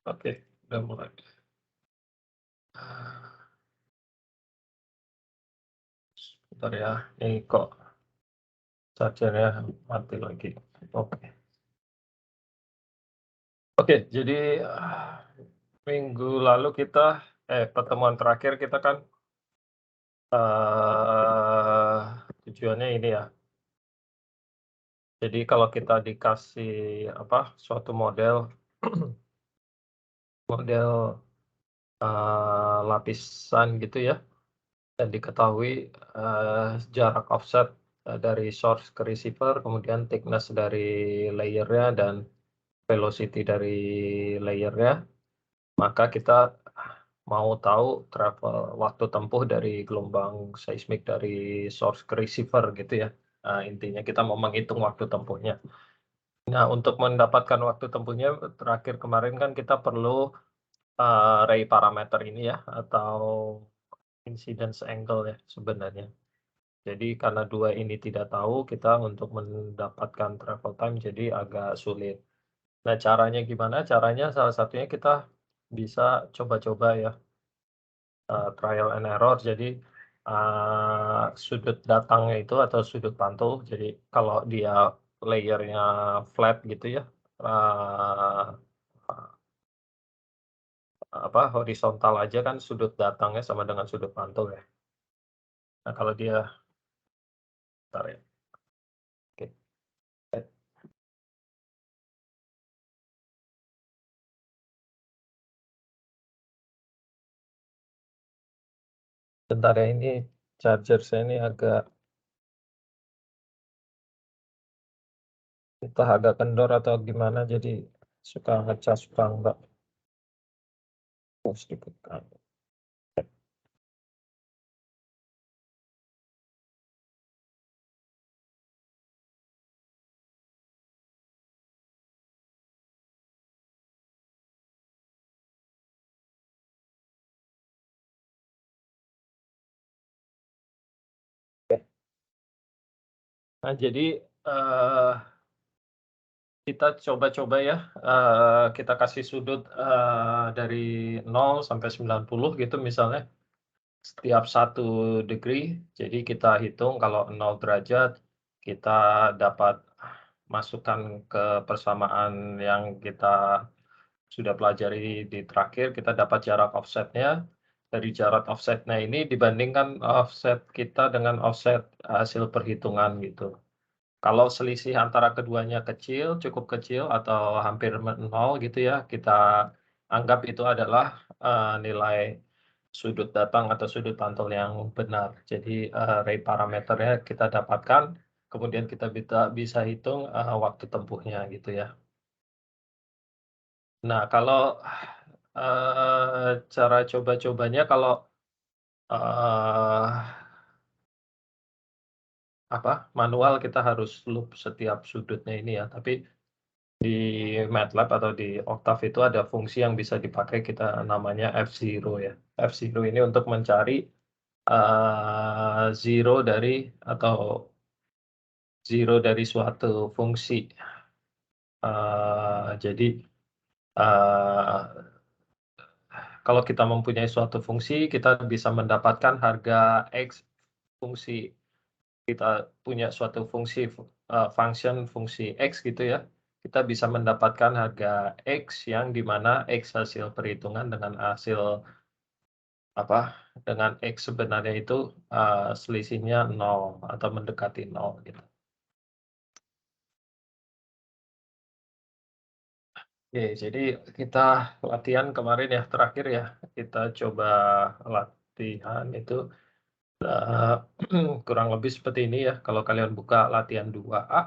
Oke, udah mulai. Bentar ya, ini kok charger-nya mati lagi. Oke. Oke, jadi, minggu lalu pertemuan terakhir kita kan, eee, tujuannya ini ya, jadi kalau kita dikasih, suatu model model, lapisan gitu ya, dan diketahui, jarak offset, dari source ke receiver, kemudian thickness dari layer-nya dan velocity dari layer-nya, maka kita mau tahu waktu tempuh dari gelombang seismik dari source ke receiver gitu ya. Intinya kita mau menghitung waktu tempuhnya. Nah, untuk mendapatkan waktu tempuhnya terakhir kemarin kan kita perlu, ray parameter ini ya, atau incidence angle ya sebenarnya. Jadi karena 2 ini tidak tahu, kita untuk mendapatkan travel time jadi agak sulit. Nah, caranya gimana? Caranya salah satunya kita bisa coba-coba ya, trial and error. Jadi, sudut datangnya itu atau sudut pantul, jadi kalau dia layer-nya flat gitu ya, eee, horizontal aja kan sudut datangnya sama dengan sudut pantul ya. Nah, kalau dia bentar ya, oke, bentar ya, ini charger saya ini entah agak kendor atau gimana, jadi suka ngecas, suka enggak. Oh, sedikit kan. Nah, jadi, eee, kita coba-coba ya, kita kasih sudut, dari 0 sampai 90 gitu misalnya, setiap 1 degree. Jadi kita hitung kalau 0 derajat, kita dapat masukkan ke persamaan yang kita sudah pelajari di terakhir, kita dapat jarak offset-nya. Dari jarak offset-nya ini dibandingkan offset kita dengan offset hasil perhitungan gitu. Kalau selisih antara keduanya kecil, cukup kecil atau hampir nol gitu ya, kita anggap itu adalah, nilai sudut datang atau sudut pantul yang benar. Jadi, ray parameternya kita dapatkan, kemudian kita bisa hitung, waktu tempuhnya gitu ya. Nah, kalau, cara coba-cobanya kalau, eee, manual kita harus loop setiap sudutnya ini ya, tapi di MATLAB atau di Octave itu ada fungsi yang bisa dipakai kita namanya F0 ya. F0 ini untuk mencari, zero dari suatu fungsi. Jadi, eee, kalau kita mempunyai suatu fungsi, kita bisa mendapatkan harga X fungsi. Kita punya suatu function fungsi X gitu ya, kita bisa mendapatkan harga X yang di mana X hasil perhitungan apa, dengan X sebenarnya itu, selisihnya nol atau mendekati nol gitu. Oke, jadi kita latihan kemarin ya, terakhir ya, kita coba latihan itu, eee, kurang lebih seperti ini ya, kalau kalian buka latihan 2A.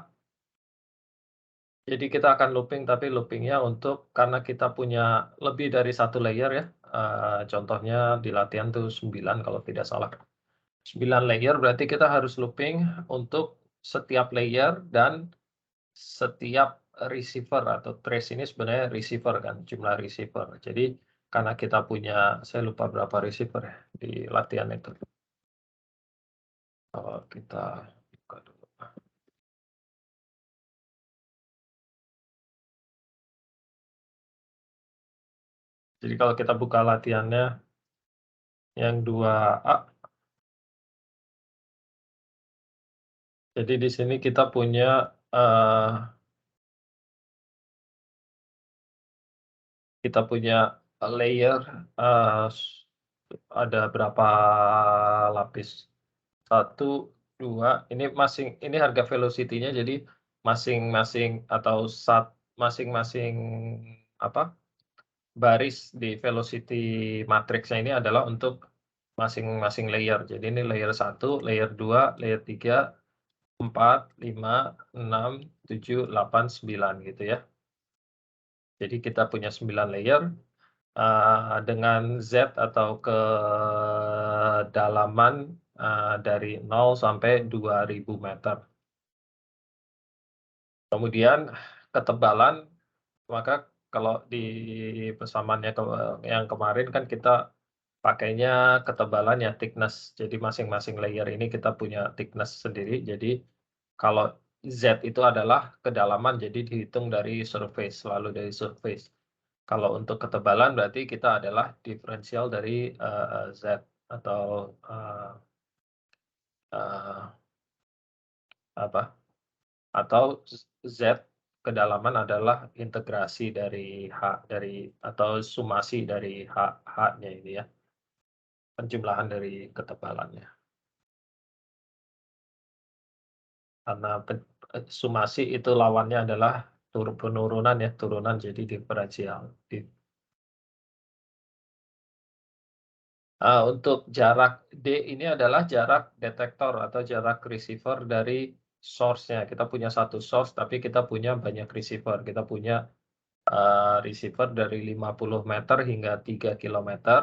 Jadi kita akan looping, tapi looping-nya untuk karena kita punya lebih dari 1 layer ya, contohnya di latihan tuh 9 kalau tidak salah. 9 layer berarti kita harus looping untuk setiap layer dan setiap receiver atau trace ini sebenarnya receiver kan, jumlah receiver. Jadi karena kita punya saya lupa berapa receiver ya di latihan itu. Kita buka dulu. Jadi kalau kita buka latihannya yang 2A, jadi di sini kita punya, layer, ada berapa lapis, 1, 2, ini harga velocity-nya, jadi masing-masing atau masing-masing apa, baris di velocity matrix-nya ini adalah untuk masing-masing layer. Jadi ini layer 1, layer 2, layer 3, 4, 5, 6, 7, 8, 9 gitu ya. Jadi kita punya 9 layer, dengan Z atau kedalaman, dari 0 sampai 2000 meter. Kemudian ketebalan, maka kalau di pesamannya yang kemarin kan kita pakainya ketebalan ya thickness. Jadi masing-masing layer ini kita punya thickness sendiri. Jadi kalau Z itu adalah kedalaman, jadi dihitung dari surface, selalu dari surface. Kalau untuk ketebalan berarti kita adalah diferensial dari, Z atau, eee, apa, atau Z kedalaman adalah integrasi dari atau sumasi dari H-nya ini ya, penjumlahan dari ketebalannya. Karena sumasi itu lawannya adalah penurunan ya, turunan jadi diferensial. Untuk jarak D ini adalah jarak detektor atau jarak receiver dari source-nya. Kita punya satu source, tapi kita punya banyak receiver. Kita punya, receiver dari 50 meter hingga 3 kilometer,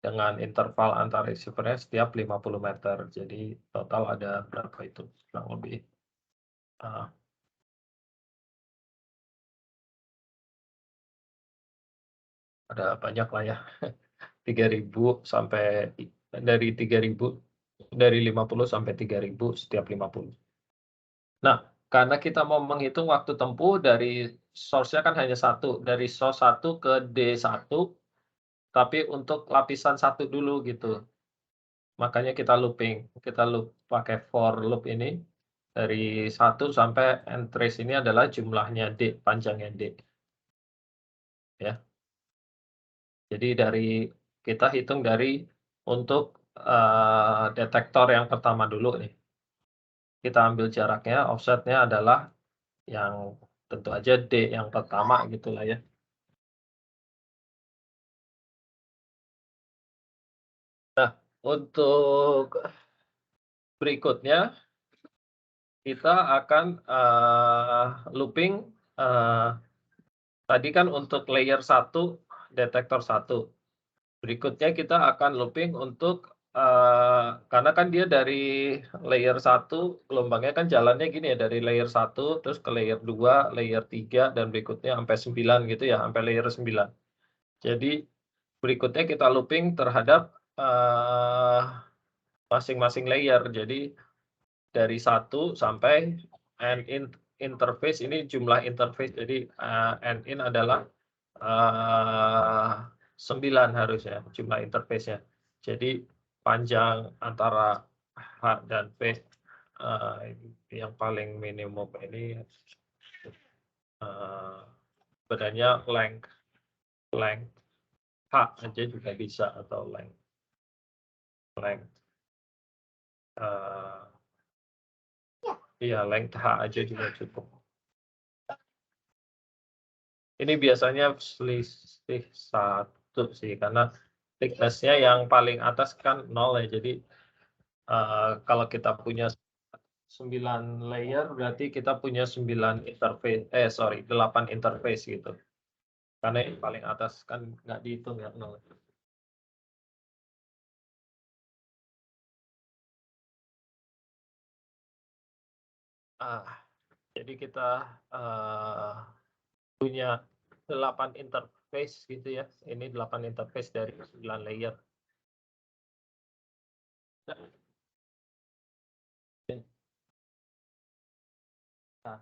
dengan interval antar receiver-nya setiap 50 meter. Jadi total ada berapa itu, kurang lebih, eee, ada banyak lah ya, 3.000 sampai dari 3.000, dari 50 sampai 3.000 setiap 50. Nah, karena kita mau menghitung waktu tempuh dari source-nya kan hanya satu, dari source 1 ke D1, tapi untuk lapisan 1 dulu gitu. Makanya kita loop pakai for loop ini, dari 1 sampai end trace ini adalah jumlahnya D, panjangnya D, ya. Jadi kita hitung dari untuk, detektor yang pertama dulu nih. Kita ambil jaraknya, offset-nya adalah yang tentu aja D yang pertama gitulah ya. Nah, untuk berikutnya kita akan, looping, eee, tadi kan untuk layer 1 detektor 1. Berikutnya kita akan looping untuk, karena kan dia dari layer 1 gelombangnya kan jalannya gini ya, dari layer 1 terus ke layer 2, layer 3, dan berikutnya sampai 9 gitu ya, sampai layer 9. Jadi berikutnya kita looping terhadap, masing-masing layer. Jadi dari 1 sampai interface, ini jumlah interface. Jadi, end in adalah, 9 harusnya jumlah interface-nya. Jadi panjang antara H dan P, yang paling minimum ini, sebenarnya length H aja juga bisa, atau length, eee, iya, length H aja juga cukup. Ini biasanya selisih 1 sih, karena thickness-nya yang paling atas kan 0 ya. Jadi, kalau kita punya 9 layer, berarti kita punya 8 interface gitu. Karena yang paling atas kan nggak dihitung ya, 0. Ah, jadi kita, punya 8 interface gitu ya. Ini 8 interface dari 9 layer. Nah,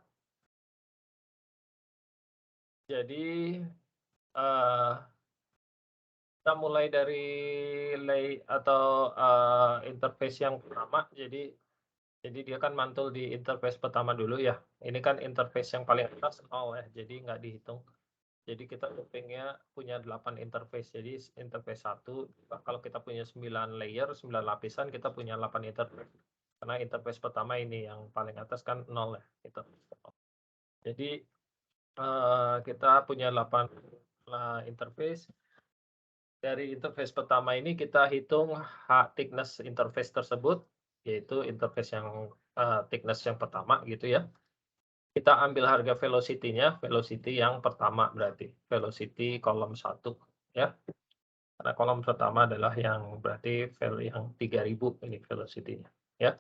jadi, Kita mulai dari atau interface yang pertama. Jadi dia kan mantul di interface pertama dulu ya. Ini kan interface yang paling atas 0 ya, jadi nggak dihitung. Jadi kita punya 8 interface. Jadi interface 1, kalau kita punya 9 layer, 9 lapisan, kita punya 8 interface. Karena interface pertama ini yang paling atas kan 0 ya, gitu. Jadi kita punya 8 interface. Dari interface pertama ini kita hitung thickness interface tersebut, yaitu interface yang thickness yang pertama gitu ya. Kita ambil harga velocity-nya, velocity yang pertama berarti, velocity kolom 1 ya. Karena kolom pertama adalah yang berarti yang 3000 ini velocity-nya ya.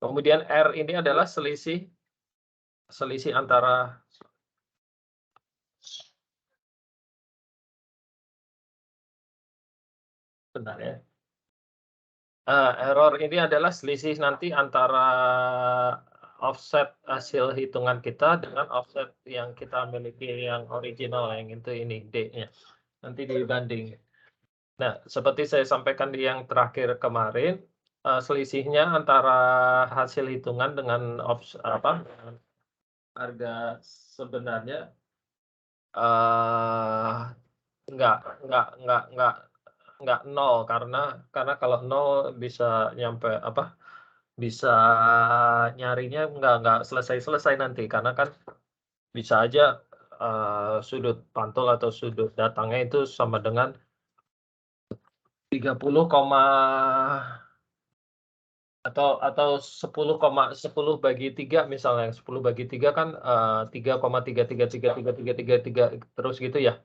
Kemudian R ini adalah selisih antara bentar ya. Error ini adalah selisih nanti antara offset hasil hitungan kita dengan offset yang kita miliki yang original, yang itu ini D-nya. Nanti dibanding. Nah, seperti saya sampaikan di yang terakhir kemarin, selisihnya antara hasil hitungan dengan dengan harga sebenarnya nggak nol, karena kalau nol bisa nyampe bisa nyarinya nggak selesai-selesai nanti, karena kan bisa aja sudut pantul atau sudut datangnya itu sama dengan 30, atau 10 bagi 3 misalnya. 10 bagi 3 kan 3,3333333 terus gitu ya.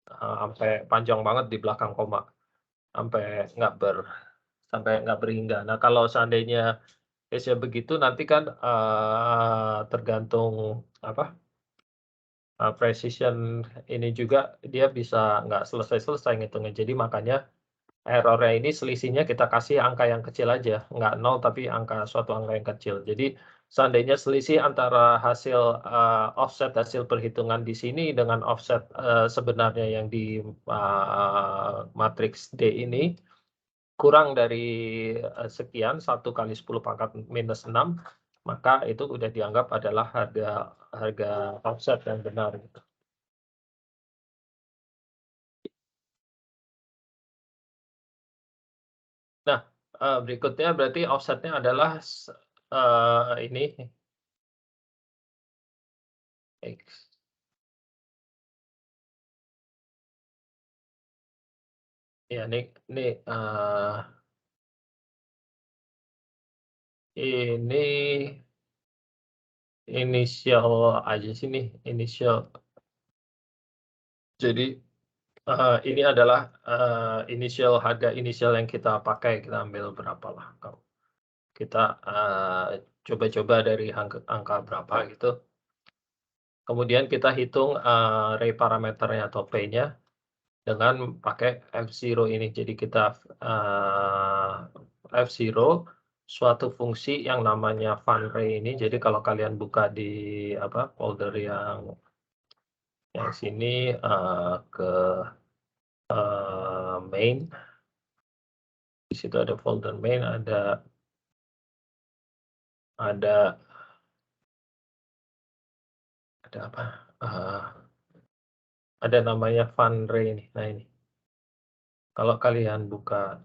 Sampai panjang banget di belakang koma. Sampai nggak berhingga. Nah, kalau seandainya case-nya begitu nanti kan tergantung precision ini juga, dia bisa nggak selesai-selesai ngitungnya. Jadi makanya error-nya ini selisihnya kita kasih angka yang kecil aja, nggak 0 tapi suatu angka yang kecil. Jadi seandainya selisih antara hasil offset hasil perhitungan di sini dengan offset sebenarnya yang di matriks D ini kurang dari sekian, 1 kali 10 pangkat minus 6, maka itu udah dianggap adalah harga offset yang benar gitu. Nah, berikutnya berarti offset-nya adalah ini X. Ya, ini inisial aja sini, inisial. Jadi ini adalah harga inisial yang kita pakai, kita ambil berapa lah. Kalau kita coba-coba dari angka berapa gitu. Kemudian kita hitung ray parameternya atau P-nya dengan pakai F0 ini. Jadi kita F0 suatu fungsi yang namanya fun ray ini. Jadi kalau kalian buka di folder yang sini ke main, di situ ada folder main, ada apa? Ada namanya fun ray ini. Nah ini, kalau kalian buka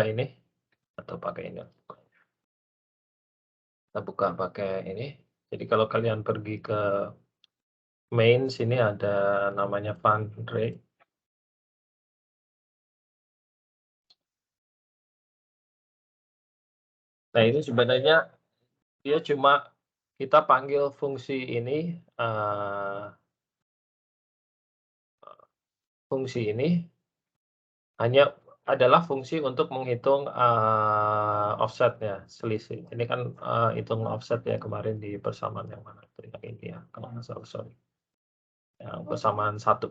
ini atau pakai ini, kita buka pakai ini. Jadi kalau kalian pergi ke main, sini ada namanya fun ray. Nah ini sebenarnya dia cuma kita panggil fungsi ini, hanya adalah fungsi untuk menghitung offset-nya, selisih. Ini kan hitung offset ya kemarin di persamaan yang mana itu, yang ini ya, kalau nggak salah, sorry. Yang persamaan 1.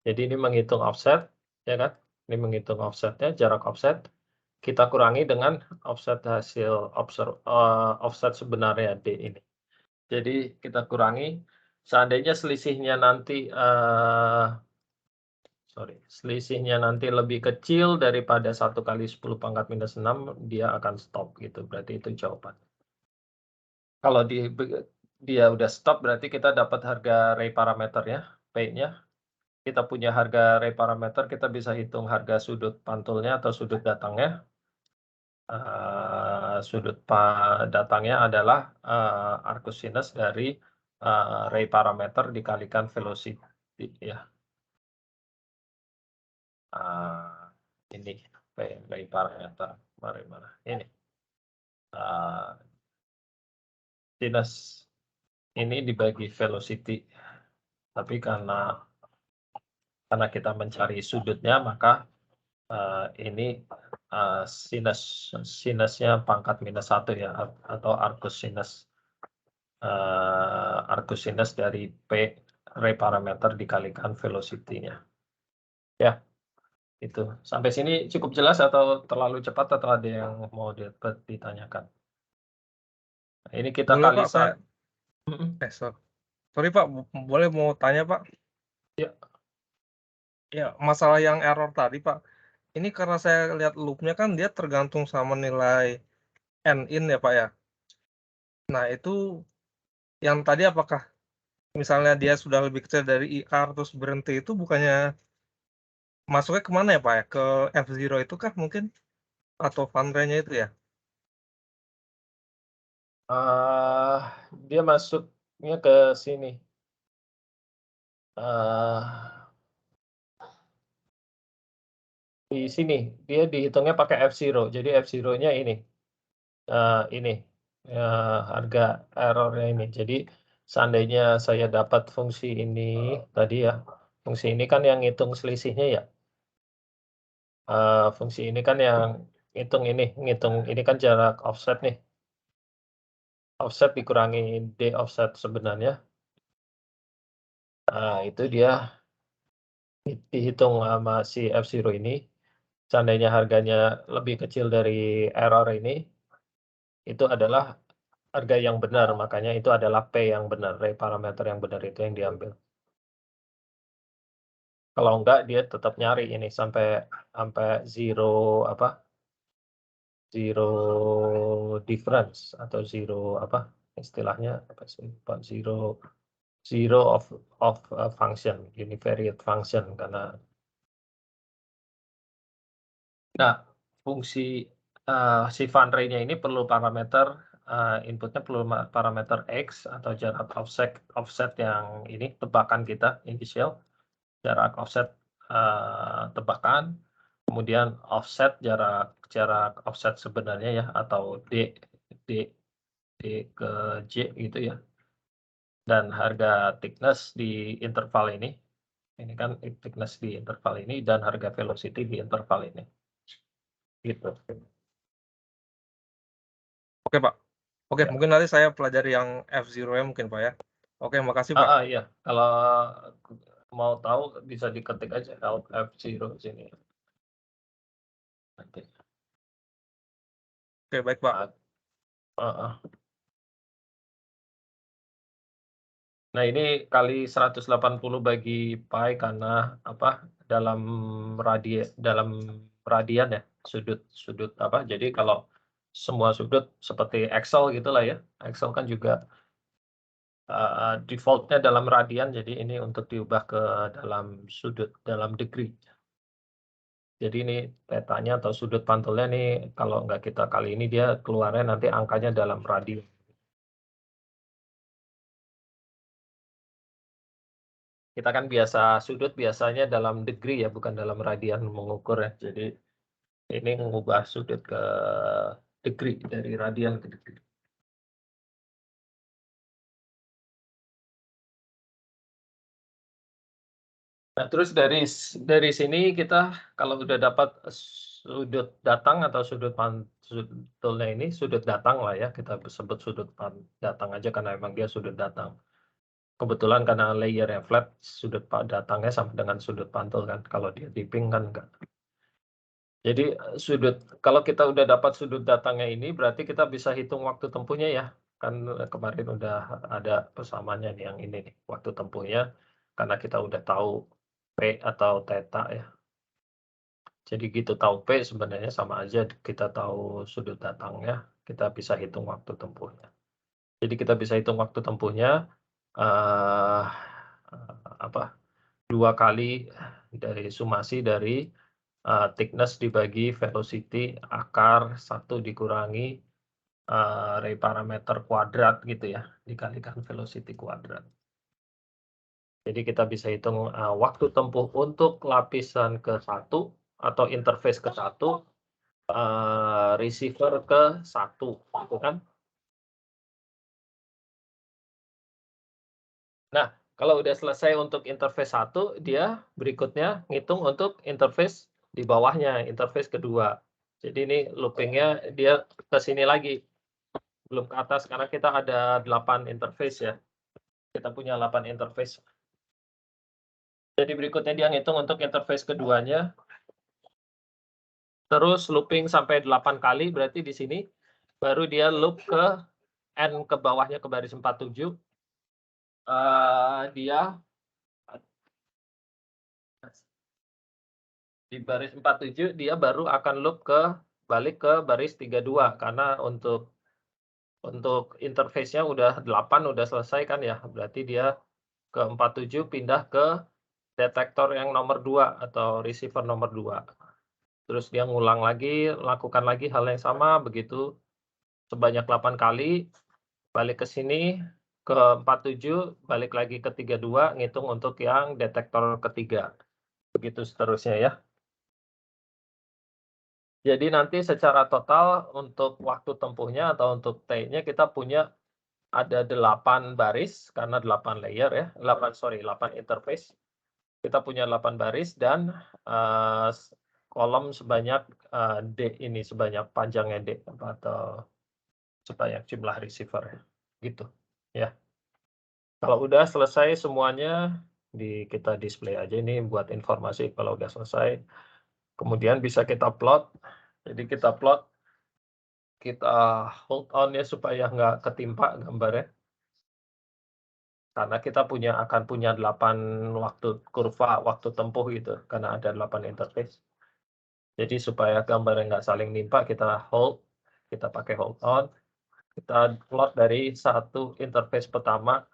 Jadi ini menghitung offset, ya kan? Ini menghitung offset-nya, jarak offset. Kita kurangi dengan offset hasil offset sebenarnya D ini. Jadi kita kurangi, seandainya selisihnya nanti, selisihnya nanti lebih kecil daripada 1 kali 10 pangkat minus 6, dia akan stop gitu, berarti itu jawaban. Kalau dia udah stop, berarti kita dapat harga ray parameternya, P-nya. Kita punya harga ray parameter, kita bisa hitung harga sudut pantulnya atau sudut datangnya. Sudut datangnya adalah arcus sinus dari ray parameter dikalikan velocity ya. Ini ray parameter, mana ini sinus ini dibagi velocity, tapi karena kita mencari sudutnya, maka ini sinusnya pangkat minus 1 ya, atau arcus sinus dari P ray parameter dikalikan velocity-nya. Ya, itu. Sampai sini cukup jelas atau terlalu cepat atau ada yang mau ditanyakan? Ini kita Boleh kali Pak, saya sorry Pak, boleh mau tanya Pak? Ya. Ya, masalah yang error tadi Pak, ini karena saya lihat loop-nya kan dia tergantung sama nilai N-in ya Pak ya. Nah itu yang tadi apakah misalnya dia sudah lebih kecil dari IR terus berhenti itu bukannya masuknya kemana ya Pak ya? Ke F0 itu kah mungkin? Atau fund range-nya itu ya? Dia masuknya ke sini. Di sini, dia dihitungnya pakai F0. Jadi F0-nya ini. Harga error-nya ini. Jadi seandainya saya dapat fungsi ini tadi ya, fungsi ini kan yang ngitung selisihnya ya. Fungsi ini kan yang ngitung ini kan jarak offset nih. Offset dikurangi D offset sebenarnya. Itu dia dihitung sama si F0 ini. Seandainya harganya lebih kecil dari error ini, itu adalah harga yang benar, makanya itu adalah P yang benar, ray parameter yang benar itu yang diambil. Kalau enggak, dia tetap nyari ini sampai zero difference atau zero istilahnya zero of function, univariate function, karena fungsi si fund ray-nya ini perlu parameter inputnya perlu parameter X atau jarak offset yang ini tebakan kita initial, jarak offset tebakan, kemudian offset jarak offset sebenarnya ya, atau D ke J gitu ya, dan harga thickness di interval ini kan thickness di interval ini, dan harga velocity di interval ini gitu. Oke Pak. Oke, Ya. mungkin nanti saya pelajari yang F0 ya mungkin Pak ya. Oke, makasih Pak. Iya, kalau mau tahu bisa diketik aja F0 sini. Nanti. Oke, baik Pak. Nah, ini kali 180 bagi pi karena dalam radian ya, sudut jadi kalau semua sudut seperti Excel gitulah ya. Excel kan juga default-nya dalam radian, jadi ini untuk diubah ke dalam sudut, dalam degree. Jadi ini petanya atau sudut pantulnya nih, kalau nggak kita kali ini dia keluarnya nanti angkanya dalam radian. Kita kan sudut biasanya dalam degree ya, bukan dalam radian mengukur ya. Jadi ini mengubah sudut ke degree, dari radian ke degree. Nah, terus dari sini kita kalau udah dapat sudut datang atau sudut pantulnya ini, sudut datang lah ya, kita sebut sudut datang aja karena memang dia sudut datang. Kebetulan karena layernya flat, sudut datangnya sama dengan sudut pantul kan, kalau dia tipping kan enggak. Jadi kalau kita udah dapat sudut datangnya ini, berarti kita bisa hitung waktu tempuhnya ya. kan kemarin udah ada persamaannya nih yang ini nih, waktu tempuhnya, karena kita udah tahu P atau theta ya. Jadi gitu tahu P sebenarnya sama aja kita tahu sudut datangnya, kita bisa hitung waktu tempuhnya. Jadi kita bisa hitung waktu tempuhnya, eee, apa, 2 kali dari sumasi dari, thickness dibagi velocity akar 1 dikurangi, ray parameter kuadrat gitu ya, dikalikan velocity kuadrat. Jadi kita bisa hitung, waktu tempuh untuk lapisan ke-1 atau interface ke-1, receiver ke-1 gitu kan. Nah, kalau udah selesai untuk interface 1, dia berikutnya ngitung untuk interface di bawahnya, interface kedua. Jadi ini looping-nya dia ke sini lagi, belum ke atas karena kita ada 8 interface ya. Kita punya 8 interface. Jadi berikutnya dia ngitung untuk interface keduanya. Terus looping sampai 8 kali, berarti di sini baru dia loop ke N ke bawahnya ke baris 47, dia di baris 47 dia baru akan loop balik ke baris 32 karena untuk interface-nya udah 8 udah selesai kan ya, berarti dia ke 47 pindah ke detektor yang nomor 2 atau receiver nomor 2. Terus dia ngulang lagi, lakukan lagi hal yang sama begitu sebanyak 8 kali, balik ke sini, ke 47, balik lagi ke 32, ngitung untuk yang detektor ketiga. Begitu seterusnya ya. Jadi nanti secara total untuk waktu tempuhnya atau untuk T-nya kita punya ada 8 baris karena 8 layer ya, 8 interface. Kita punya 8 baris dan, kolom sebanyak, D ini, sebanyak panjangnya D atau sebanyak jumlah receiver ya, gitu, ya. Kalau udah selesai semuanya, kita display aja ini buat informasi kalau udah selesai. Kemudian bisa kita plot. Jadi kita plot, kita hold on ya supaya nggak ketimpa gambarnya. Karena kita akan punya 8 kurva waktu tempuh gitu, karena ada 8 interface. Jadi supaya gambarnya nggak saling nimpa, kita hold, kita pakai hold on, kita plot dari satu interface pertama,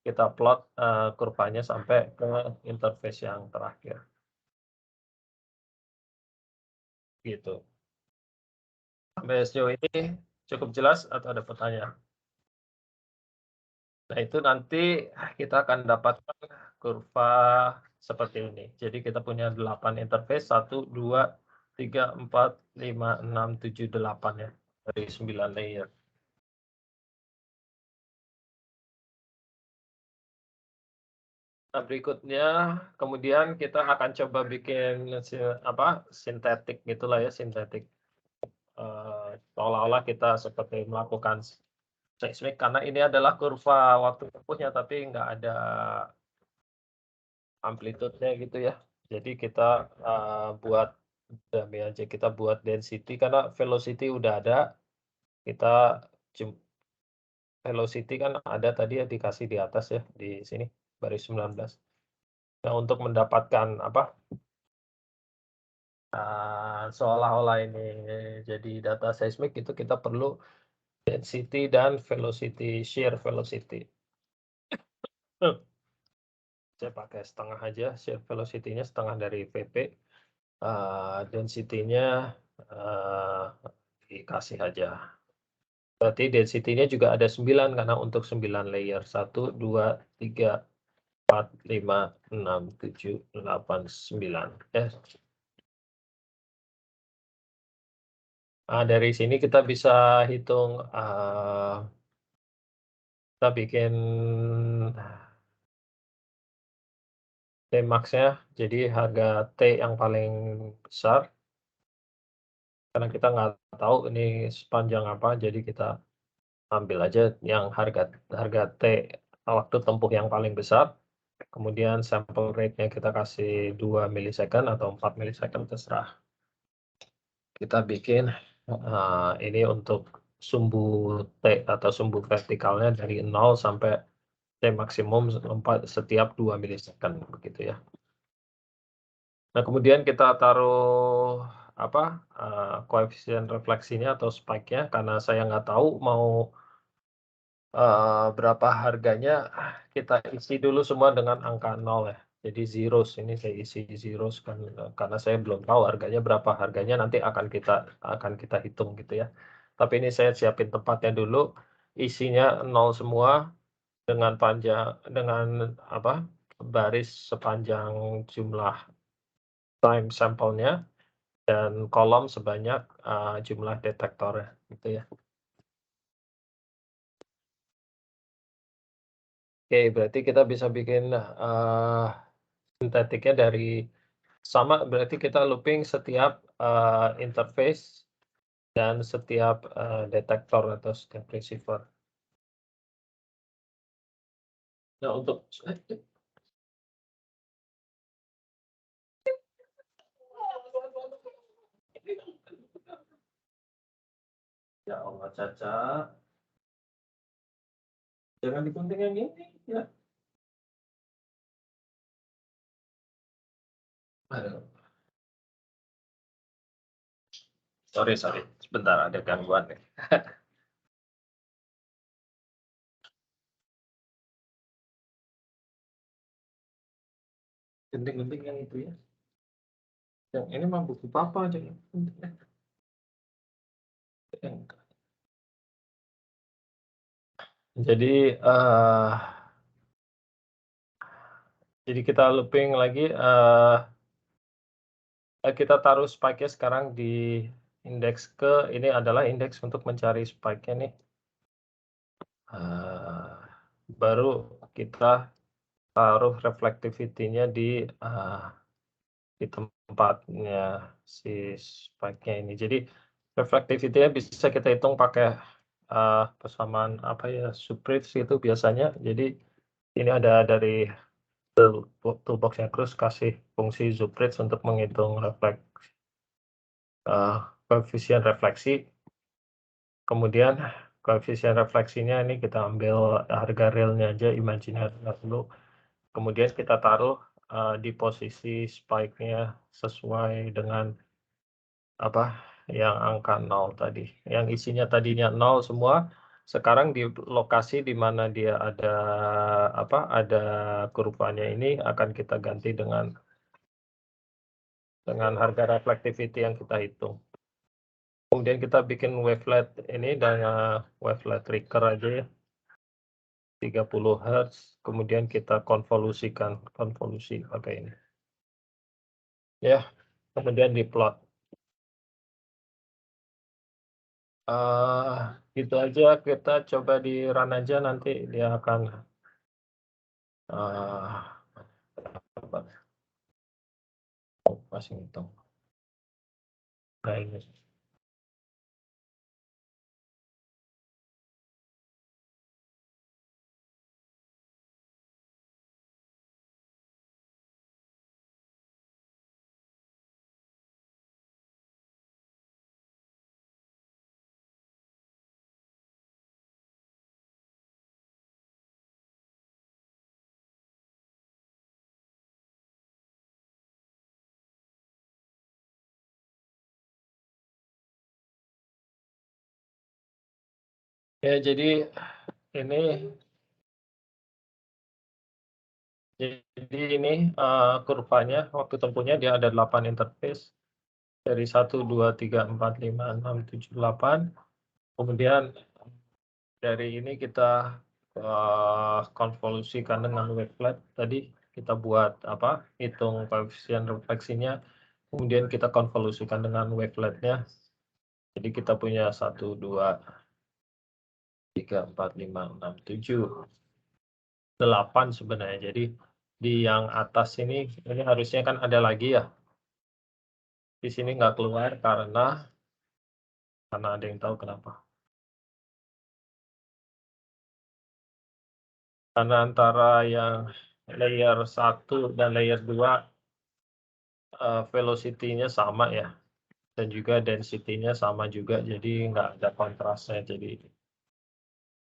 kita plot, kurvanya sampai ke interface yang terakhir. Gitu. Sampai sejauh ini cukup jelas atau ada pertanyaan? Nah, itu nanti kita akan dapatkan kurva seperti ini. Jadi kita punya 8 interface, 1, 2, 3, 4, 5, 6, 7, 8 ya, dari 9 layer. Nah, berikutnya kemudian kita akan coba bikin sintetik gitulah ya, sintetik. Seolah-olah kita seperti melakukan seismik karena ini adalah kurva waktu tempuhnya tapi nggak ada amplitude-nya gitu ya. Jadi kita, buat dummy aja, kita buat density karena velocity udah ada, kita velocity kan ada tadi ya dikasih di atas ya, di sini, baris 19. Nah, untuk mendapatkan seolah-olah ini jadi data seismik itu kita perlu density dan velocity, shear velocity. Saya pakai setengah aja, shear velocity-nya setengah dari Vp, density-nya, dikasih aja. Berarti density-nya juga ada 9 karena untuk 9 layer, 1, 2, 3, 4, 5, 6, 7, 8, 9. Dari sini kita bisa hitung, kita bikin Tmax-nya, jadi harga T yang paling besar. Karena kita nggak tahu ini sepanjang apa, jadi kita ambil aja yang harga T waktu tempuh yang paling besar, kemudian sample rate-nya kita kasih 2 milisecond atau 4 milisecond terserah. Kita bikin, ini untuk sumbu T atau sumbu vertikalnya dari 0 sampai T maksimum setiap 2 milisecond begitu ya. Nah, kemudian kita taruh apa, koefisien refleksinya atau spike-nya karena saya nggak tahu mau berapa harganya, kita isi dulu semua dengan angka 0 ya. Jadi zeros, ini saya isi zeros kan, karena saya belum tahu harganya berapa, harganya nanti akan kita hitung gitu ya. Tapi ini saya siapin tempatnya dulu, isinya 0 semua dengan baris sepanjang jumlah time sampelnya dan kolom sebanyak jumlah detektornya gitu ya. Oke, berarti kita bisa bikin sintetiknya dari sama, berarti kita looping setiap interface dan setiap detektor atau setiap receiver. Nah, untuk ya Allah, Caca, jangan digunting yang ini ya. Aduh. Sorry, sebentar ada gangguan nih. Gunting-gunting yang itu ya. Yang ini mah buku papa aja. Jadi kita looping lagi, kita taruh spike-nya sekarang di indeks ini adalah indeks untuk mencari spike-nya nih. Baru kita taruh reflectivity-nya di tempatnya si spike-nya ini. Jadi reflectivity-nya bisa kita hitung pakai persamaan apa ya, Subritz itu biasanya. Jadi ini ada dari toolbox-nya Cruise kasih fungsi Subritz untuk menghitung koefisien refleksi. Kemudian koefisien refleksinya ini kita ambil harga realnya aja, imajiner dulu. Kemudian kita taruh di posisi spike-nya sesuai dengan apa yang angka 0 tadi. Yang isinya tadinya 0 semua, sekarang di lokasi di mana dia ada kurvanya ini akan kita ganti dengan harga reflectivity yang kita hitung. Kemudian kita bikin wavelet ini dengan wavelet trigger aja ya. 30 Hz, kemudian kita konvolusi pakai ini. Ya, kemudian diplot. Gitu aja, kita coba di run aja, nanti dia akan masih hitung. Nah, ini. Ya, jadi ini kurvanya, waktu tempuhnya dia ada 8 interface dari 1, 2, 3, 4, 5, 6, 7, 8. Kemudian dari ini kita konvolusikan dengan wavelet tadi, kita buat hitung koefisien refleksinya, kemudian kita konvolusikan dengan waveletnya. Jadi kita punya 1, 2, 3, 4, 5, 6, 7, 8 sebenarnya. Jadi di yang atas ini harusnya kan ada lagi ya. Di sini nggak keluar karena ada yang tahu kenapa. Karena antara yang layer 1 dan layer 2 velocity-nya sama ya. dan juga density-nya sama juga, jadi nggak ada kontrasnya.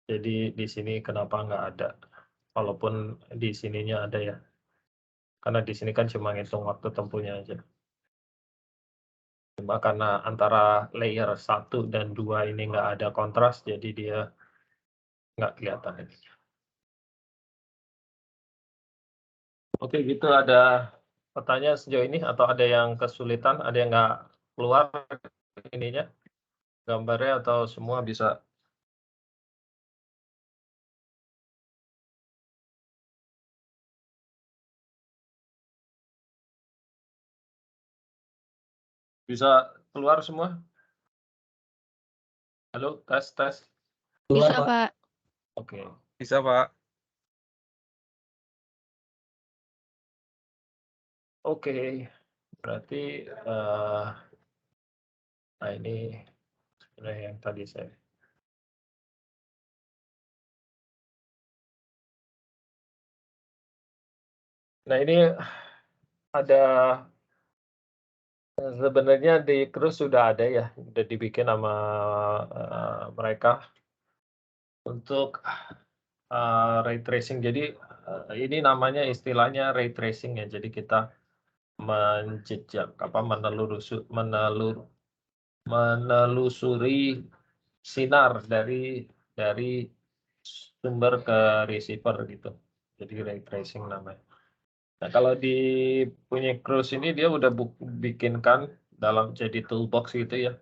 Jadi di sini kenapa nggak ada, walaupun di sininya ada ya, karena di sini kan cuma ngitung waktu tempuhnya aja. Cuma karena antara layer 1 dan 2 ini nggak ada kontras, jadi dia nggak kelihatan ini. Oke, gitu. Ada pertanyaan sejauh ini atau ada yang kesulitan, ada yang nggak keluar ininya, gambarnya, atau semua bisa? Bisa keluar semua? Halo, tes tes. Bisa, Pak. Oke. Bisa, Pak. Oke, berarti, nah ini sebenarnya yang tadi saya. Nah ini ada, sebenarnya di Cruise sudah ada ya, udah dibikin sama, mereka untuk, ray tracing. Jadi, ini namanya istilahnya ray tracing ya. Jadi kita menelusuri sinar dari sumber ke receiver gitu. Jadi ray tracing namanya. Nah, kalau di punya Cruise ini dia udah bikinkan dalam jadi toolbox gitu ya.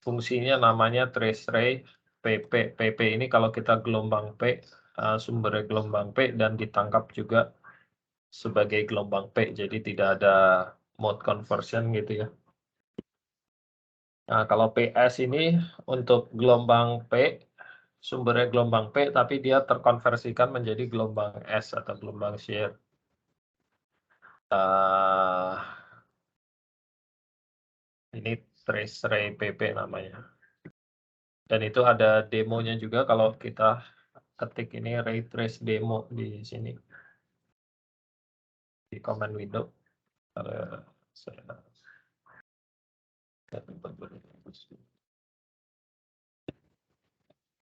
Fungsinya namanya trace ray PP. PP ini kalau kita gelombang P, sumbernya gelombang P dan ditangkap juga sebagai gelombang P. Jadi tidak ada mode conversion gitu ya. Nah, kalau PS ini untuk gelombang P, sumbernya gelombang P, tapi dia terkonversikan menjadi gelombang S atau gelombang shear. Ini trace ray PP namanya. Dan itu ada demonya juga kalau kita ketik ini ray trace demo di sini. Di command window.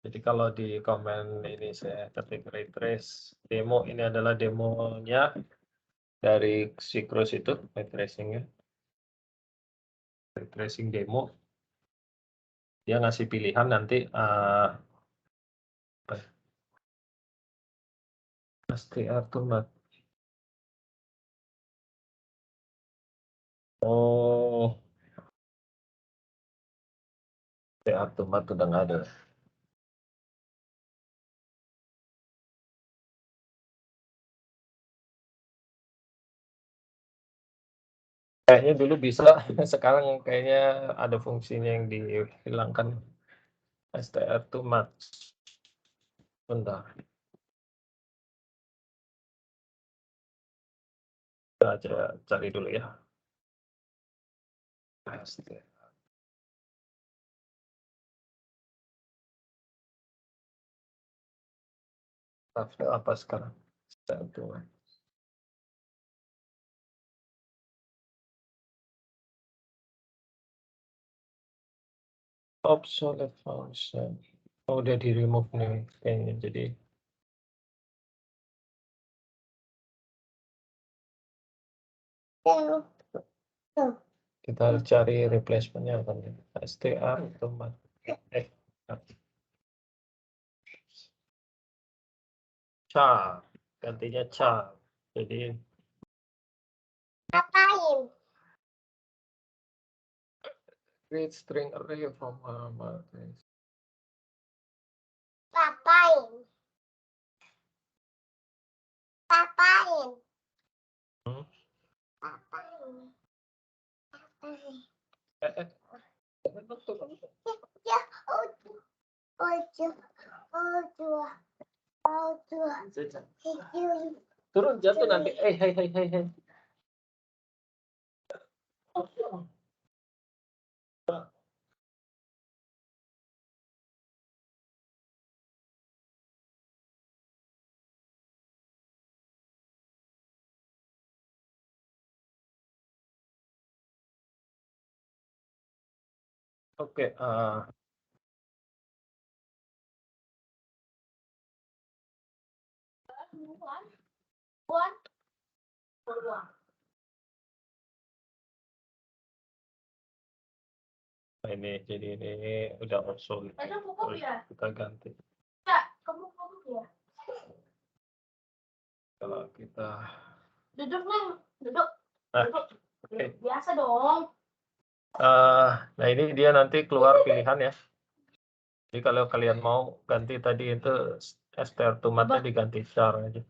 Jadi kalau di command ini saya ketik ray trace demo, ini adalah demonya dari si Cruise itu, ray tracing-nya. Ray tracing demo. Dia ngasih pilihan nanti, STR tuh, oh, STR tuh udah nggak ada. Kayaknya dulu bisa, sekarang kayaknya ada fungsinya yang dihilangkan. STR tuh bentar. Kita cari dulu ya. STR. Apa sekarang? STR tuh. Obsolete function. Oh, udah di remove nih kayaknya. Jadi kita harus cari replacementnya kan. STR teman. Char, gantinya char. Jadi Ngapain? create string array from matrix. Ngapain? Ngapain? Ngapain? Ya, Turun jatuh nanti. Hey, hey, hey, hey, hey. Oke, nah ini jadi ini udah obsolete. Terus kita ganti. Kalau kita Duduk nih, duduk. Nah, Duduk. oke. Biasa dong. Nah ini dia nanti keluar pilihan ya. Jadi kalau kalian mau ganti tadi itu ester tomatnya diganti char aja.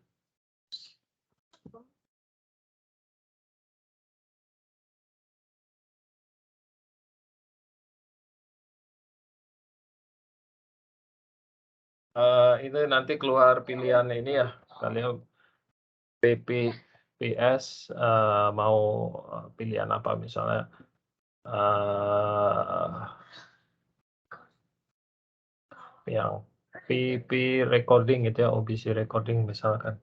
Itu nanti keluar pilihan ini ya. Kalian PPS mau pilihan apa misalnya yang PP recording gitu ya, OBC recording misalkan.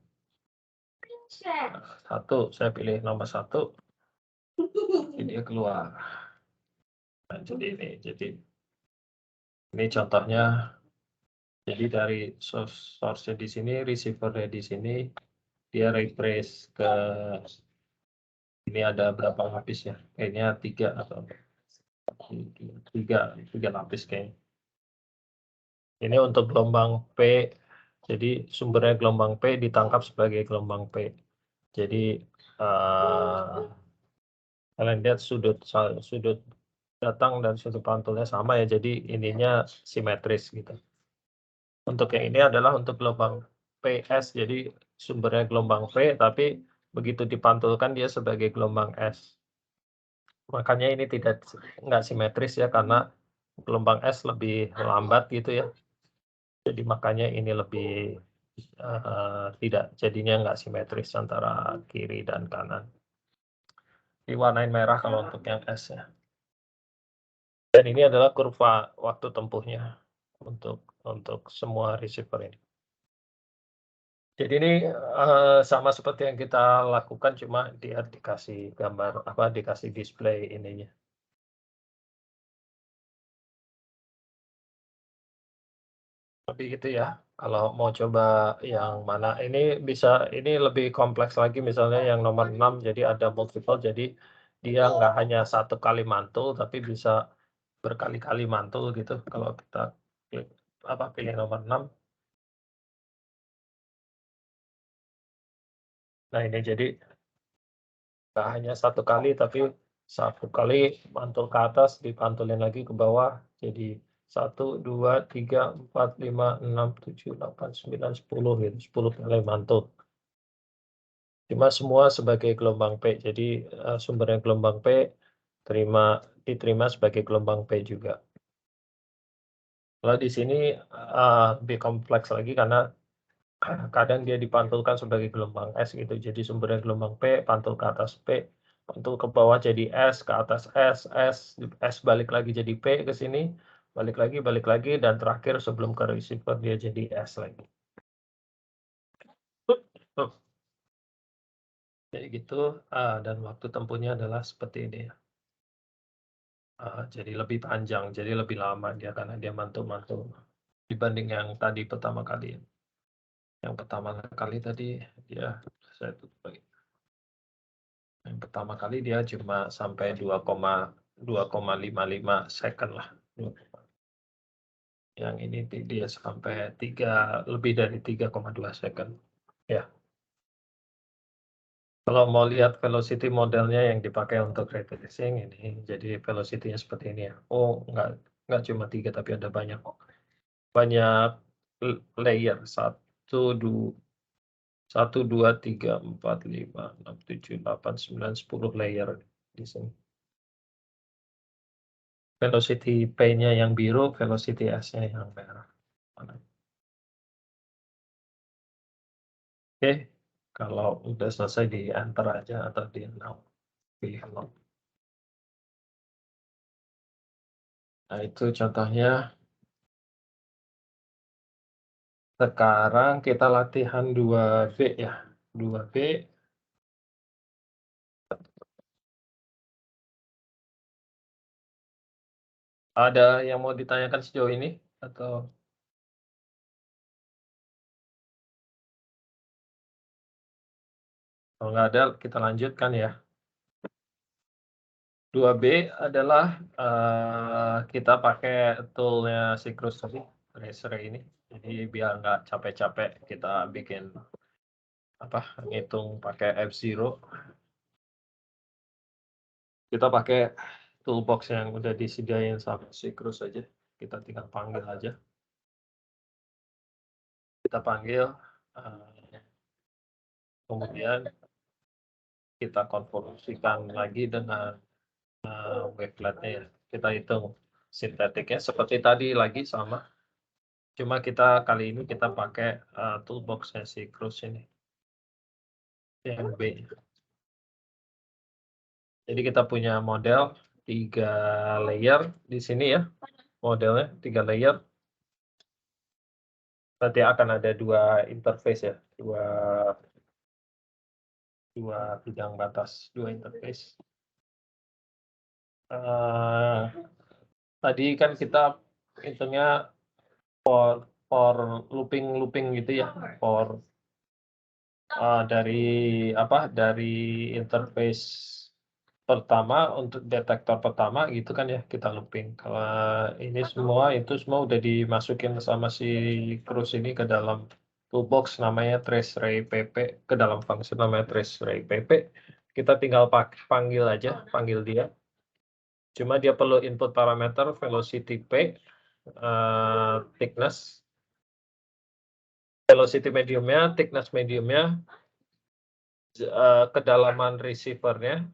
Satu, saya pilih nomor 1. Ini dia keluar. Nah, jadi ini contohnya. Jadi dari source-nya di sini, receiver-nya di sini, dia refresh ke ini ada berapa lapis ya? Kayaknya 3 atau 3 lapis kayaknya. Ini untuk gelombang P, jadi sumbernya gelombang P ditangkap sebagai gelombang P. Jadi kalian lihat sudut datang dan sudut pantulnya sama ya, jadi ininya simetris gitu. Untuk yang ini adalah untuk gelombang PS, jadi sumbernya gelombang P, tapi begitu dipantulkan dia sebagai gelombang S. Makanya ini nggak simetris ya, karena gelombang S lebih lambat gitu ya. Jadi makanya ini lebih tidak, jadinya nggak simetris antara kiri dan kanan. Diwarnain merah kalau untuk yang S ya. Dan ini adalah kurva waktu tempuhnya untuk semua receiver ini. Jadi ini sama seperti yang kita lakukan, cuma dia dikasih gambar dikasih display ininya. Tapi gitu ya. Kalau mau coba yang mana, ini lebih kompleks lagi, misalnya yang nomor 6, jadi ada multiple, jadi dia nggak hanya 1 kali mantul, tapi bisa berkali-kali mantul gitu. Kalau kita pilih nomor 6. Nah ini jadi nggak hanya 1 kali, tapi 1 kali mantul ke atas, dipantulin lagi ke bawah, jadi 1, 2, 3, 4, 5, 6, 7, 8, 9, 10 gitu, 10 kali mantul. Cuma semua sebagai gelombang P, jadi sumbernya gelombang P diterima sebagai gelombang P juga. Kalau di sini lebih kompleks lagi karena kadang dia dipantulkan sebagai gelombang S gitu, jadi sumbernya gelombang P, pantul ke atas P, pantul ke bawah jadi S, ke atas S balik lagi jadi P ke sini, balik lagi, dan terakhir sebelum ke receiver dia jadi S lagi. Kayak gitu, dan waktu tempuhnya adalah seperti ini ya. Jadi lebih panjang, jadi lebih lama dia karena dia mantul-mantul dibanding yang tadi pertama kali. Yang pertama kali tadi saya tutup lagi. Yang pertama kali dia cuma sampai 2,55 second lah. Yang ini dia sampai lebih dari 3,2 second. Ya. Kalau mau lihat velocity modelnya yang dipakai untuk ray tracing ini, jadi velocity-nya seperti ini ya. Oh, nggak cuma 3, tapi ada banyak layer. 1, 2, 3, 4, 5, 6, 7, 8, 9, 10 layer di sini. Velocity P-nya yang biru, velocity S-nya yang merah. Oke, kalau udah selesai di enter aja atau di pilih 0. Nah itu contohnya. Sekarang kita latihan 2B ya. 2B. Ada yang mau ditanyakan sejauh ini atau? Kalau nggak ada, kita lanjutkan ya. 2B adalah kita pakai toolnya Cycrus tadi, tracer ini. Jadi biar nggak capek-capek kita bikin ngitung pakai F0. Kita pakai toolbox yang udah disediain sama Cycrus aja. Kita tinggal panggil aja. Kita panggil, kemudian kita konvolusikan lagi dengan wavelet-nya ya. Kita hitung sintetiknya seperti tadi lagi sama. Cuma kita kali ini kita pakai toolbox-nya Cycrus ini. Yang B. Jadi kita punya model 3 layer di sini ya. Modelnya 3 layer. Nanti akan ada 2 interface ya, 2 bidang batas, 2 interface. Tadi kan kita hitungnya for looping gitu ya, for dari interface pertama untuk detektor pertama gitu kan ya, kita looping. Kalau ini semua itu semua udah dimasukin sama si Cruise ini ke dalam toolbox namanya traceray pp, ke dalam fungsi namanya traceray pp. Kita tinggal panggil aja, panggil dia. Cuma dia perlu input parameter velocity p, thickness, velocity mediumnya, thickness mediumnya, kedalaman receivernya,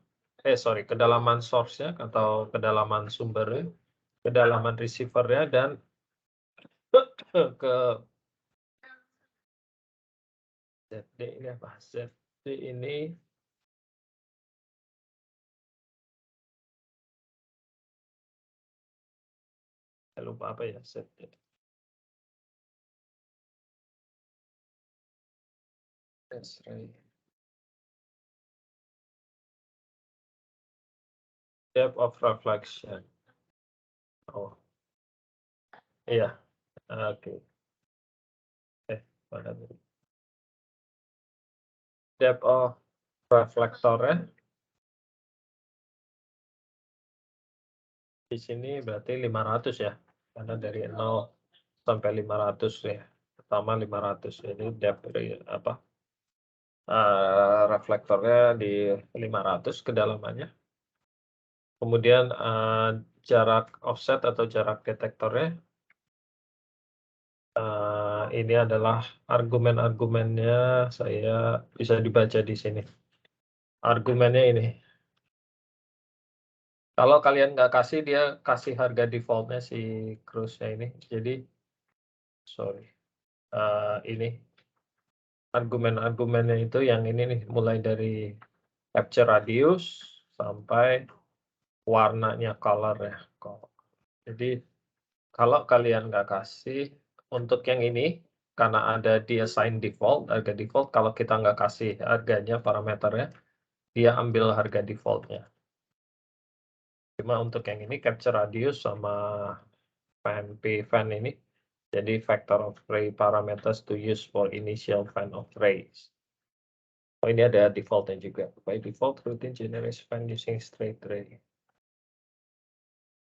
kedalaman source-nya atau kedalaman sumbernya, kedalaman receivernya, dan ke ZD ini apa? ZD ini saya lupa apa ya ZD. Depth of reflection. Oh, iya, oke. Mana tadi? Depth of reflektornya di sini berarti 500 ya, karena dari 0 sampai 500 ya. Pertama 500, ini depth dari reflektornya di 500 kedalamannya. Kemudian jarak offset atau jarak detektornya, ini adalah argumen-argumennya, saya bisa dibaca di sini. Argumennya ini. Kalau kalian nggak kasih, dia kasih harga defaultnya si Cruise-nya ini. Jadi, ini argumen-argumennya itu yang ini nih, mulai dari capture radius sampai warnanya, color ya. Jadi kalau kalian nggak kasih untuk yang ini, karena ada di assign default, harga default, kalau kita nggak kasih harganya, parameternya, dia ambil harga defaultnya. Cuma untuk yang ini capture radius sama fan ini, jadi vector of ray parameters to use for initial fan of rays. Oh, ini ada defaultnya juga. By default, routine generates fan using straight ray.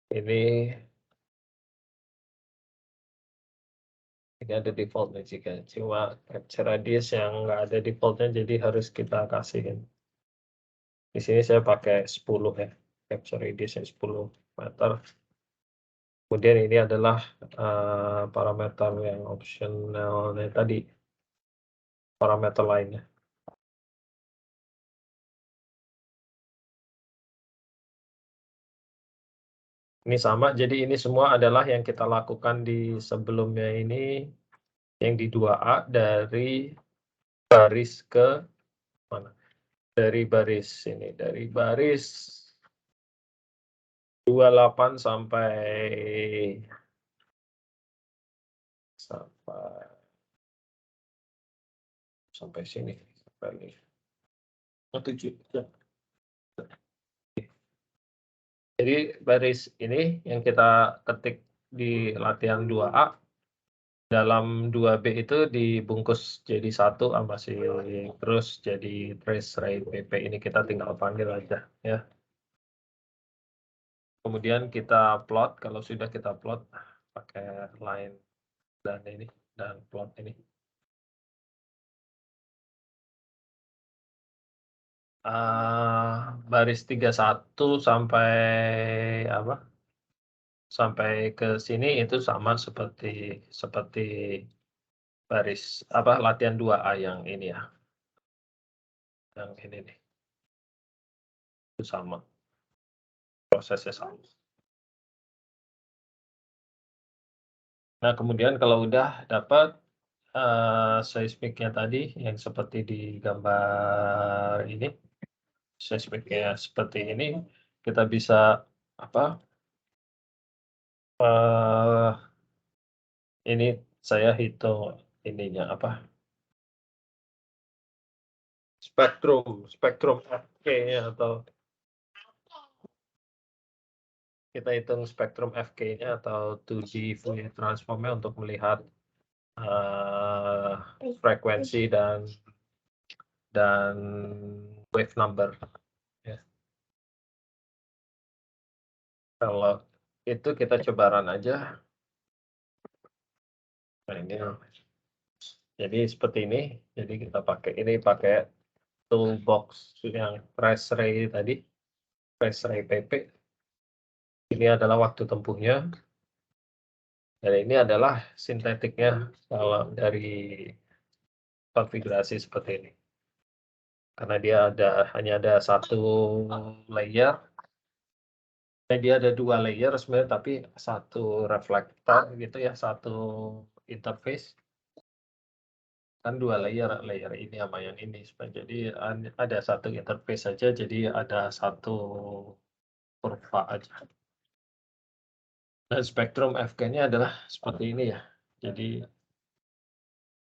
Ini ada defaultnya juga. Cuma capture radius yang nggak ada defaultnya, jadi harus kita kasihin. Di sini saya pakai 10 ya. Capture radiusnya 10 meter. Kemudian ini adalah parameter yang optionalnya tadi. Parameter lainnya. Ini sama, jadi ini semua adalah yang kita lakukan di sebelumnya ini, yang di 2A dari baris ke mana? Dari baris ini, dari baris 28 sampai sini, sampai 7 ya. Jadi baris ini yang kita ketik di latihan 2A, dalam 2B itu dibungkus jadi satu sama si terus jadi trace ray PP ini kita tinggal panggil aja ya. Kemudian kita plot, kalau sudah kita plot pakai line dan ini dan plot ini. Baris 31 sampai apa? Sampai ke sini itu sama seperti baris apa latihan 2A yang ini ya. Yang ini nih. Itu sama. Prosesnya sama. Nah, kemudian kalau udah dapat seismiknya tadi yang seperti di gambar ini, seismiknya seperti ini, kita bisa apa? Ini saya hitung ininya apa? Spektrum FK-nya atau kita hitung spektrum FK-nya atau 2D Fourier transform-nya untuk melihat frekuensi dan wave number. Ya. Kalau itu kita coba run aja. Nah, ini. Jadi seperti ini. Jadi kita pakai toolbox yang trace ray tadi, trace ray PP. Ini adalah waktu tempuhnya. Dan ini adalah sintetiknya kalau dari konfigurasi seperti ini. Karena dia hanya ada satu layer. Dia ada 2 layer sebenarnya, tapi satu reflektor gitu ya, satu interface. Kan 2 layer ini sama yang ini. Jadi ada satu interface saja, jadi ada satu kurva aja. Dan spektrum FK-nya adalah seperti ini ya. Jadi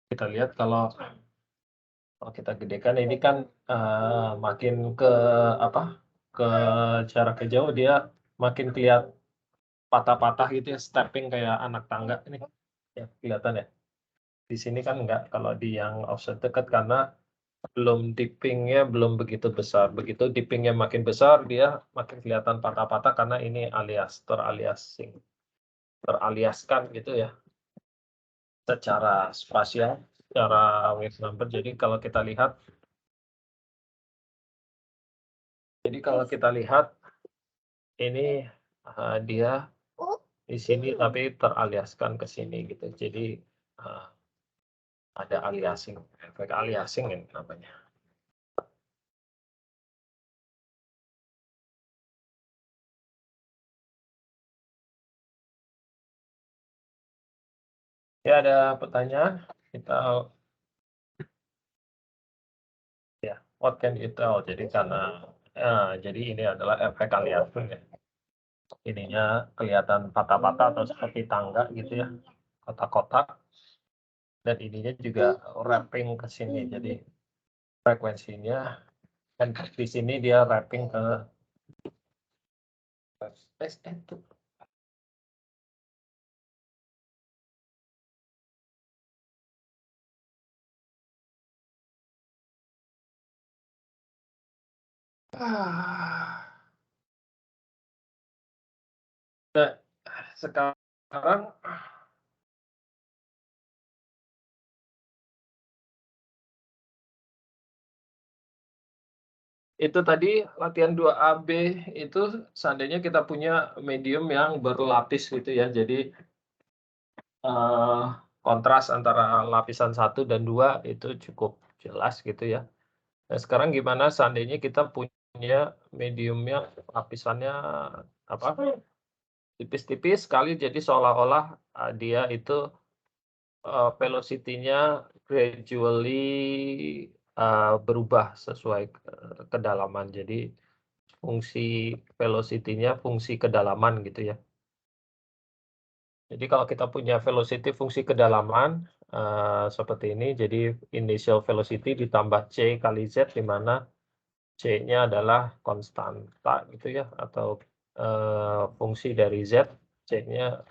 kita lihat kalau kita gedekan ini kan makin ke jarak ke jauh dia makin kelihatan patah-patah gitu ya, stepping kayak anak tangga ini ya, kelihatan ya. Di sini kan enggak, kalau di yang offset dekat karena dipping-nya belum begitu besar. Begitu dipping-nya makin besar, dia makin kelihatan patah-patah karena ini teraliaskan gitu ya. Secara spasial, secara wave number. Jadi kalau kita lihat ini dia di sini tapi teraliaskan ke sini gitu. Jadi ada aliasing, efek aliasing ini namanya. Ya, ada pertanyaan? Kita ya, what can you tell? Jadi jadi ini adalah efek aliasing ya. Ininya kelihatan patah-patah atau seperti tangga gitu ya, kotak-kotak. Dan ininya juga wrapping ke sini. Jadi frekuensinya dan di sini dia wrapping ke itu. Nah, sekarang itu tadi latihan 2AB itu seandainya kita punya medium yang berlapis gitu ya. Jadi kontras antara lapisan 1 dan 2 itu cukup jelas gitu ya. Nah, sekarang gimana seandainya kita punya mediumnya lapisannya tipis-tipis sekali, jadi seolah-olah dia itu velocity-nya gradually berubah sesuai kedalaman. Jadi fungsi velocity-nya fungsi kedalaman gitu ya. Jadi kalau kita punya velocity fungsi kedalaman seperti ini, jadi initial velocity ditambah C kali Z, di mana C-nya adalah konstanta gitu ya, atau fungsi dari Z, C-nya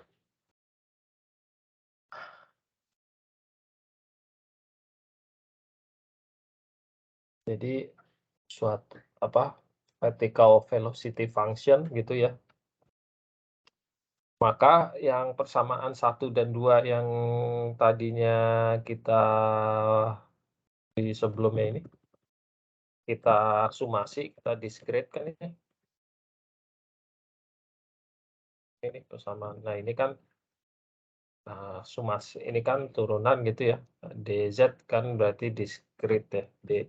jadi suatu vertical velocity function gitu ya. Maka yang persamaan 1 dan 2 yang tadinya kita di sebelumnya ini, kita sumasi, kita discrete kan ini. Ini persamaan. Nah, ini kan sumasi, ini kan turunan gitu ya. DZ kan berarti discrete ya.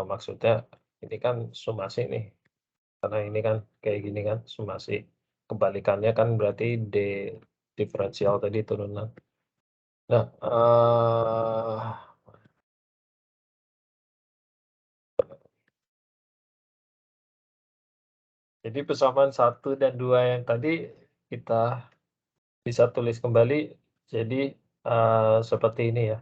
Maksudnya ini kan sumasi nih. Karena ini kan kayak gini kan sumasi. Kebalikannya kan berarti diferensial tadi turunan. Nah, jadi persamaan 1 dan 2 yang tadi kita bisa tulis kembali jadi seperti ini ya.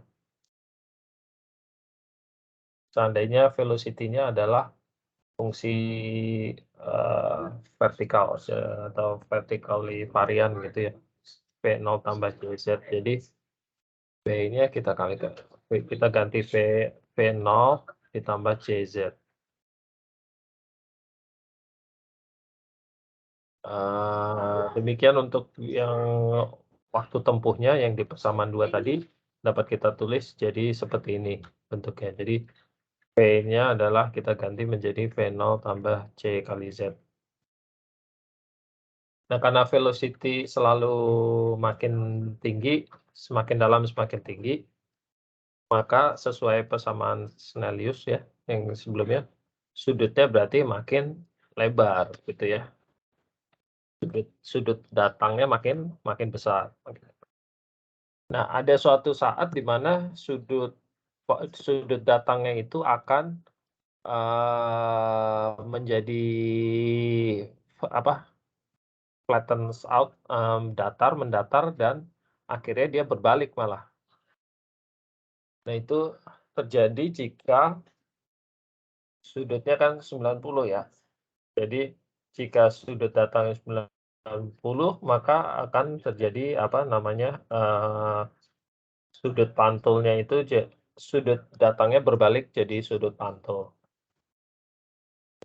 Seandainya velocity-nya adalah fungsi vertikal atau vertically varian gitu ya. V0 tambah CZ. Jadi V-nya kita ganti V0 ditambah CZ. Demikian untuk yang waktu tempuhnya yang di persamaan 2 tadi dapat kita tulis jadi seperti ini bentuknya. Jadi V-nya adalah kita ganti menjadi V0 tambah C kali Z. Nah, karena velocity selalu makin tinggi, semakin dalam semakin tinggi, maka sesuai persamaan Snellius ya, yang sebelumnya, sudutnya berarti makin lebar gitu ya. Sudut datangnya makin besar. Nah, ada suatu saat di mana sudut datangnya itu akan menjadi flattens out, mendatar dan akhirnya dia berbalik malah. Nah, itu terjadi jika sudutnya kan 90 ya. Jadi jika sudut datangnya 90 maka akan terjadi sudut pantulnya itu sudut datangnya berbalik jadi sudut pantul.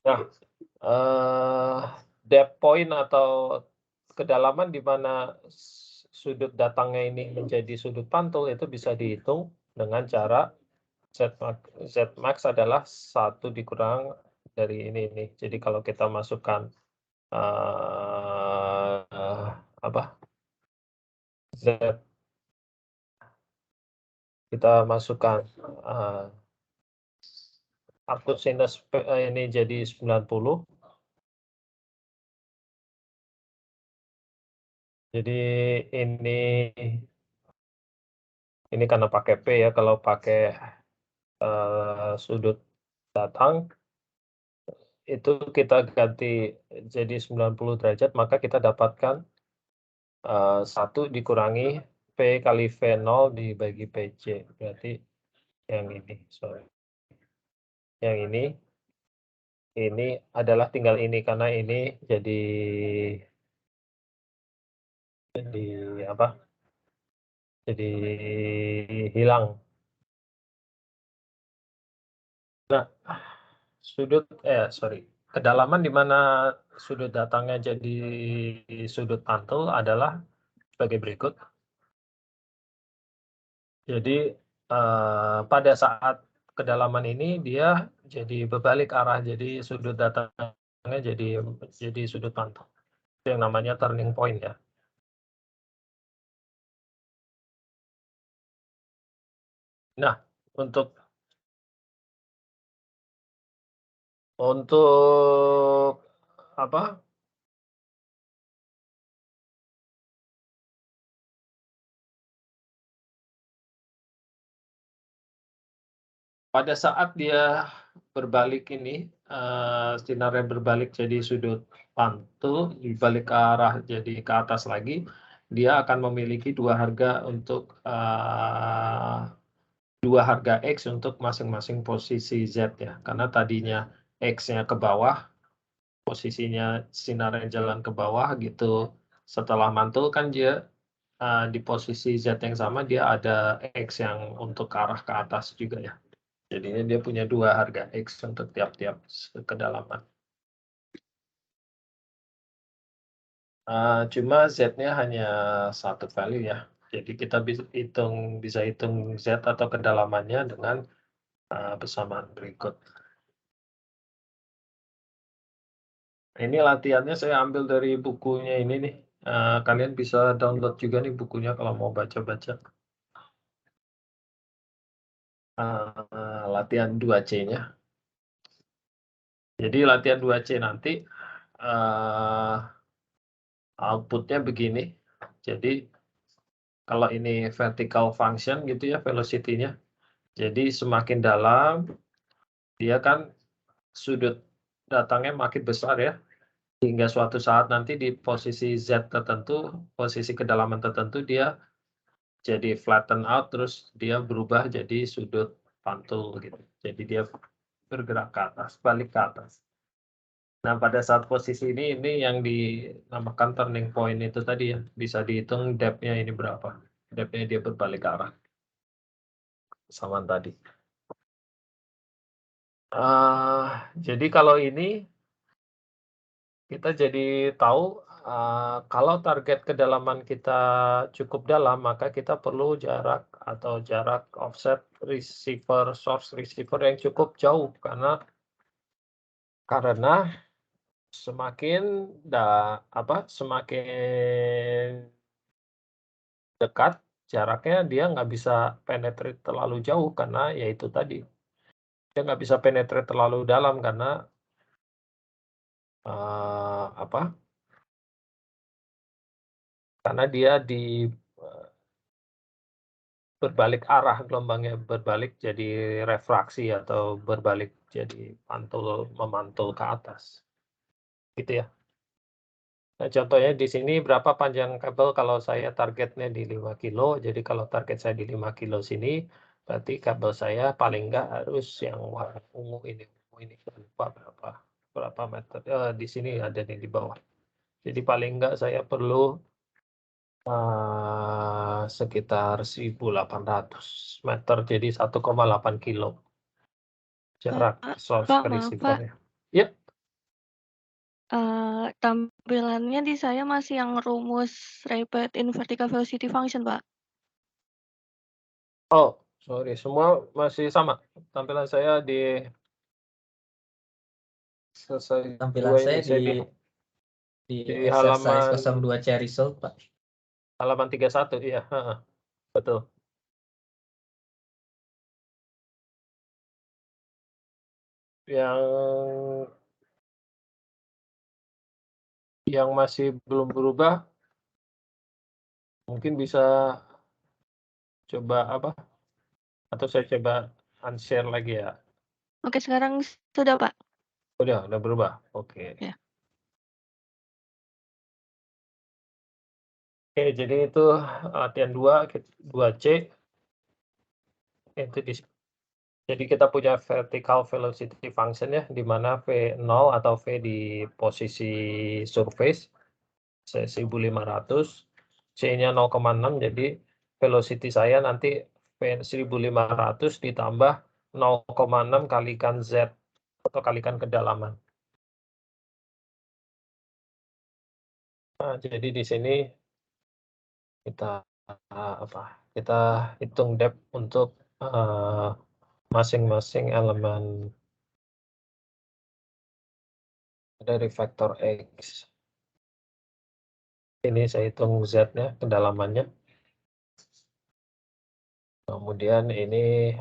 Nah, depth point atau kedalaman di mana sudut datangnya ini menjadi sudut pantul itu bisa dihitung dengan cara Z max adalah 1 dikurang dari ini. Jadi kalau kita masukkan Z, kita masukkan arcus sinus ini jadi 90. Jadi ini karena pakai P ya, kalau pakai sudut datang itu kita ganti jadi 90 derajat, maka kita dapatkan 1 dikurangi P kali V0 dibagi PC. Berarti yang ini, sorry. Yang ini adalah tinggal ini, karena ini jadi hilang. Nah, kedalaman di mana sudut datangnya jadi sudut pantul adalah sebagai berikut. Jadi pada saat kedalaman ini dia jadi berbalik arah, jadi sudut datangnya jadi sudut pantul. Itu yang namanya turning point ya. Nah, untuk pada saat dia berbalik ini, sinarnya berbalik jadi sudut pantul, dibalik ke arah jadi ke atas lagi, dia akan memiliki dua harga untuk dua harga X untuk masing-masing posisi Z ya. Karena tadinya X-nya ke bawah, posisinya sinar yang jalan ke bawah gitu. Setelah mantul kan dia di posisi Z yang sama dia ada X yang untuk arah ke atas juga ya. Jadinya dia punya 2 harga X untuk tiap-tiap kedalaman. Cuma Z-nya hanya satu value ya. Jadi kita bisa hitung Z atau kedalamannya dengan persamaan berikut. Ini latihannya saya ambil dari bukunya ini nih. Kalian bisa download juga nih bukunya kalau mau baca-baca. Latihan 2C-nya. Jadi latihan 2C nanti outputnya begini. Jadi kalau ini vertical function gitu ya velocity-nya. Jadi semakin dalam dia kan sudut datangnya makin besar ya. Hingga suatu saat nanti di posisi Z tertentu, posisi kedalaman tertentu dia jadi flatten out terus dia berubah jadi sudut pantul gitu. Jadi dia bergerak ke atas, balik ke atas. Nah, pada saat posisi ini yang dinamakan turning point itu tadi ya, bisa dihitung depth-nya ini berapa. Depth-nya dia berbalik arah. Sama tadi. Jadi kalau ini kita jadi tahu kalau target kedalaman kita cukup dalam, maka kita perlu jarak offset receiver, source receiver yang cukup jauh karena semakin dekat jaraknya dia nggak bisa penetrate terlalu jauh karena ya itu tadi dia nggak bisa penetrate terlalu dalam karena karena dia berbalik arah, gelombangnya berbalik jadi refraksi atau berbalik jadi memantul ke atas. Gitu ya. Nah, contohnya di sini berapa panjang kabel kalau saya targetnya di 5 kilo. Jadi kalau target saya di 5 kilo sini, berarti kabel saya paling enggak harus yang warna ungu ini. Lupa berapa meter. Di sini ada nih di bawah. Jadi paling enggak saya perlu sekitar 1.800 meter, jadi 1,8 kilo jarak source Pak, ke maaf, receiver-nya. Yep. Tampilannya di saya masih yang rumus rapid in vertical velocity function, Pak. Oh, sorry, semua masih sama. Tampilan saya di selesai Tampilan saya di exercise halaman 02C result, Pak. Halaman 31, iya, betul. Yang masih belum berubah, mungkin bisa coba atau saya coba unshare lagi ya. Oke, sekarang sudah, Pak. Udah berubah. Oke. Ya. Oke, jadi itu latihan 2C. Jadi kita punya vertical velocity function ya, di mana V0 atau V di posisi surface, 1.500, C-nya 0,6, jadi velocity saya nanti V 1.500 ditambah 0,6 kalikan Z atau kalikan kedalaman. Nah, jadi di sini kita hitung depth untuk masing-masing elemen dari vektor X. Ini saya hitung Z-nya, kedalamannya. Kemudian ini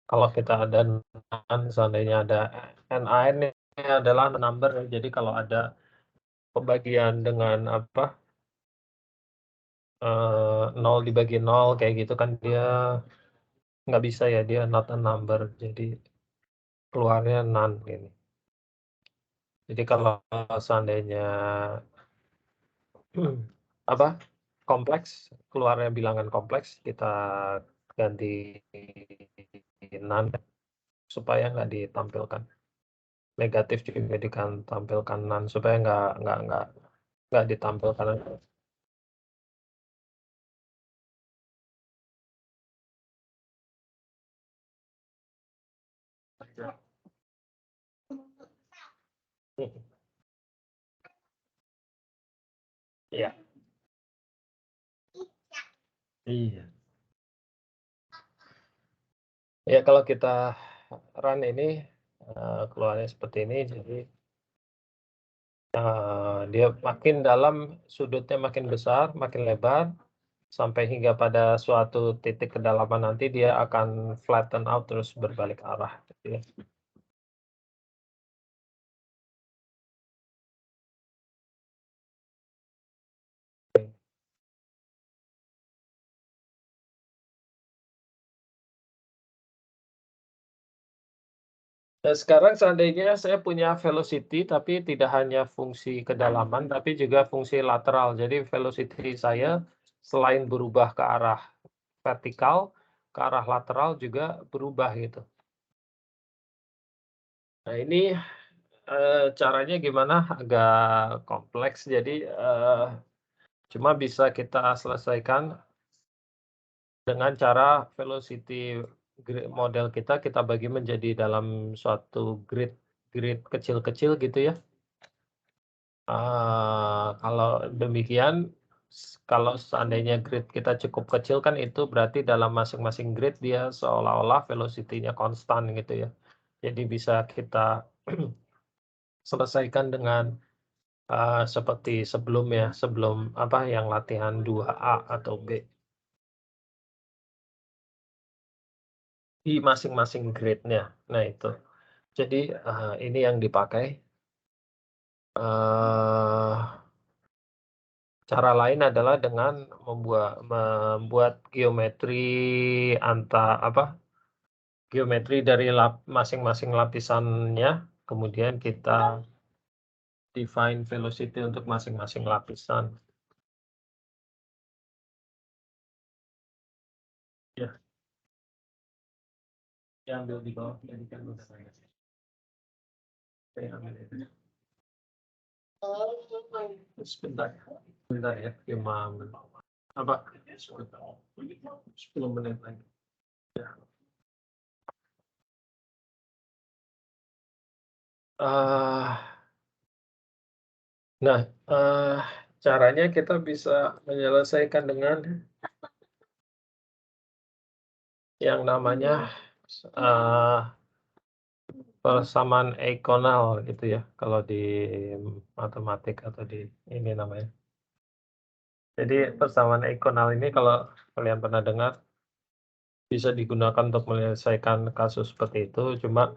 kalau kita ada seandainya ada NaN ini adalah number. Jadi kalau ada pembagian dengan 0 dibagi 0 kayak gitu kan dia nggak bisa ya, dia not a number, jadi keluarnya none gini. Jadi kalau seandainya kompleks, keluarnya bilangan kompleks, kita ganti none supaya nggak ditampilkan. negatif juga ditampilkan kanan supaya nggak ditampilkan. Iya. Iya. Ya kalau kita run ini keluarnya seperti ini, jadi dia makin dalam, sudutnya makin besar, makin lebar, sampai hingga pada suatu titik kedalaman nanti dia akan flatten out terus berbalik arah. Gitu ya. Dan sekarang seandainya saya punya velocity, tapi tidak hanya fungsi kedalaman, tapi juga fungsi lateral. Jadi velocity saya selain berubah ke arah vertikal, ke arah lateral juga berubah gitu. Nah ini caranya gimana? Agak kompleks, jadi cuma bisa kita selesaikan dengan cara velocity model kita bagi menjadi dalam suatu grid kecil-kecil gitu ya. Kalau demikian, kalau seandainya grid kita cukup kecil kan itu berarti dalam masing-masing grid dia seolah-olah velocity-nya konstan gitu ya. Jadi bisa kita selesaikan dengan seperti sebelum yang latihan 2A atau B. Di masing-masing grid-nya. Nah itu. Jadi ini yang dipakai. Cara lain adalah dengan membuat geometri dari masing-masing lapisannya, kemudian kita define velocity untuk masing-masing lapisan. Ya. Yang ambil di bawah, jadikan saya. Saya ambil itu. Sebentar ya, 5 menit. Apa? 10 menit lagi. Ya. Nah, caranya kita bisa menyelesaikan dengan yang namanya persamaan eikonal gitu ya, kalau di matematik atau di ini namanya. Jadi persamaan eikonal ini kalau kalian pernah dengar, bisa digunakan untuk menyelesaikan kasus seperti itu, cuma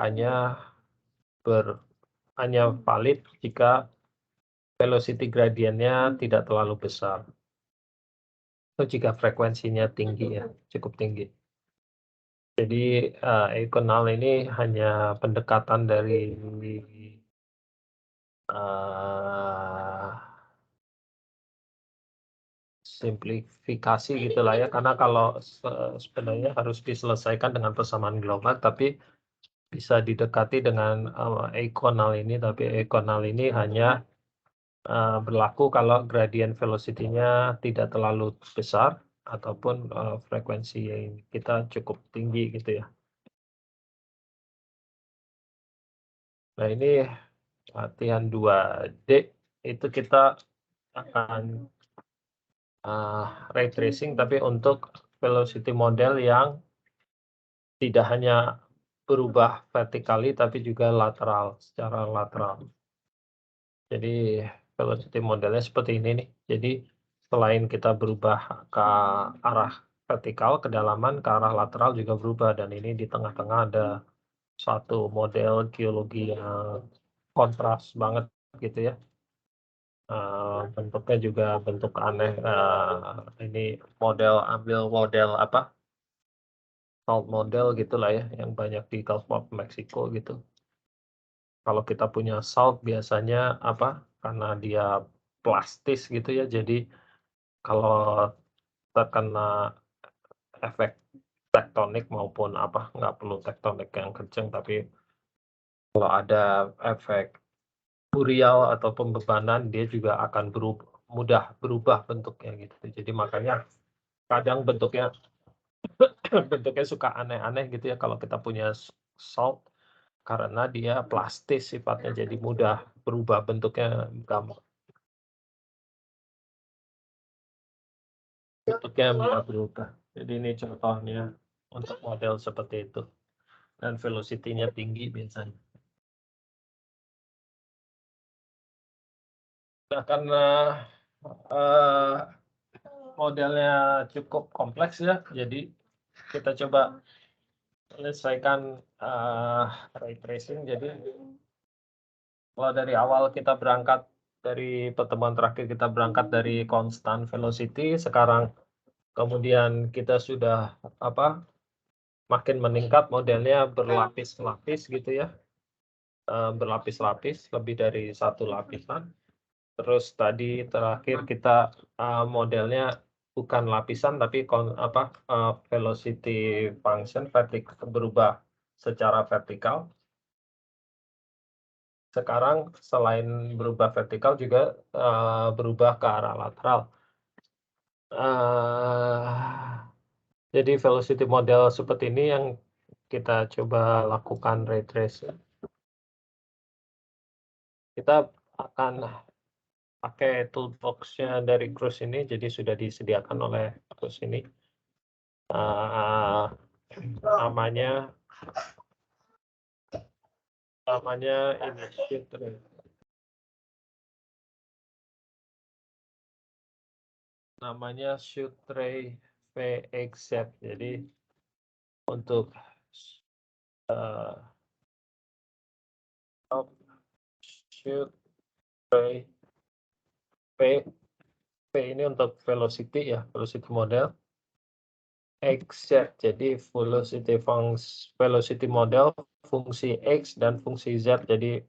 hanya valid jika velocity gradiennya tidak terlalu besar. Atau jika frekuensinya tinggi ya, cukup tinggi. Jadi eikonal ini hanya pendekatan dari simplifikasi gitulah ya, karena kalau sebenarnya harus diselesaikan dengan persamaan global, tapi bisa didekati dengan eikonal ini, tapi eikonal ini hanya berlaku kalau gradient velocity-nya tidak terlalu besar ataupun frekuensi kita cukup tinggi gitu ya. Nah ini latihan 2D itu kita akan ray tracing tapi untuk velocity model yang tidak hanya berubah vertikali tapi juga secara lateral. Jadi velocity modelnya seperti ini nih. Jadi selain kita berubah ke arah vertikal, kedalaman, ke arah lateral juga berubah. Dan ini di tengah-tengah ada suatu model geologi yang kontras banget gitu ya. Bentuknya juga bentuk aneh. Ini ambil model salt model gitulah ya, yang banyak di Gulf of Mexico gitu. Kalau kita punya salt biasanya karena dia plastis gitu ya, jadi kalau terkena efek tektonik maupun nggak perlu tektonik yang kencang, tapi Kalau ada efek burial atau pembebanan, dia juga akan mudah berubah bentuknya gitu. Jadi makanya kadang bentuknya bentuknya suka aneh-aneh gitu ya kalau kita punya salt, karena dia plastis sifatnya, jadi mudah berubah bentuknya, gampang. Bentuknya mudah berubah. Jadi ini contohnya untuk model seperti itu. Dan velocity-nya tinggi biasanya. Nah, karena modelnya cukup kompleks ya, jadi kita coba menyelesaikan ray tracing. Jadi kalau dari awal kita berangkat dari pertemuan terakhir, kita berangkat dari constant velocity, sekarang kemudian kita sudah makin meningkat modelnya berlapis-lapis gitu ya, berlapis-lapis, lebih dari satu lapisan. Terus tadi terakhir kita modelnya bukan lapisan tapi velocity function berubah secara vertikal. Sekarang selain berubah vertikal juga berubah ke arah lateral. Jadi velocity model seperti ini yang kita coba lakukan ray tracing. Kita akan pakai toolbox-nya dari Cruise ini, jadi sudah disediakan oleh Cruise ini. Namanya ini Shoot Ray. Namanya Shoot Ray VXZ. Jadi untuk Shoot Ray V ini untuk velocity ya, velocity model. XZ, jadi velocity model fungsi X dan fungsi Z, jadi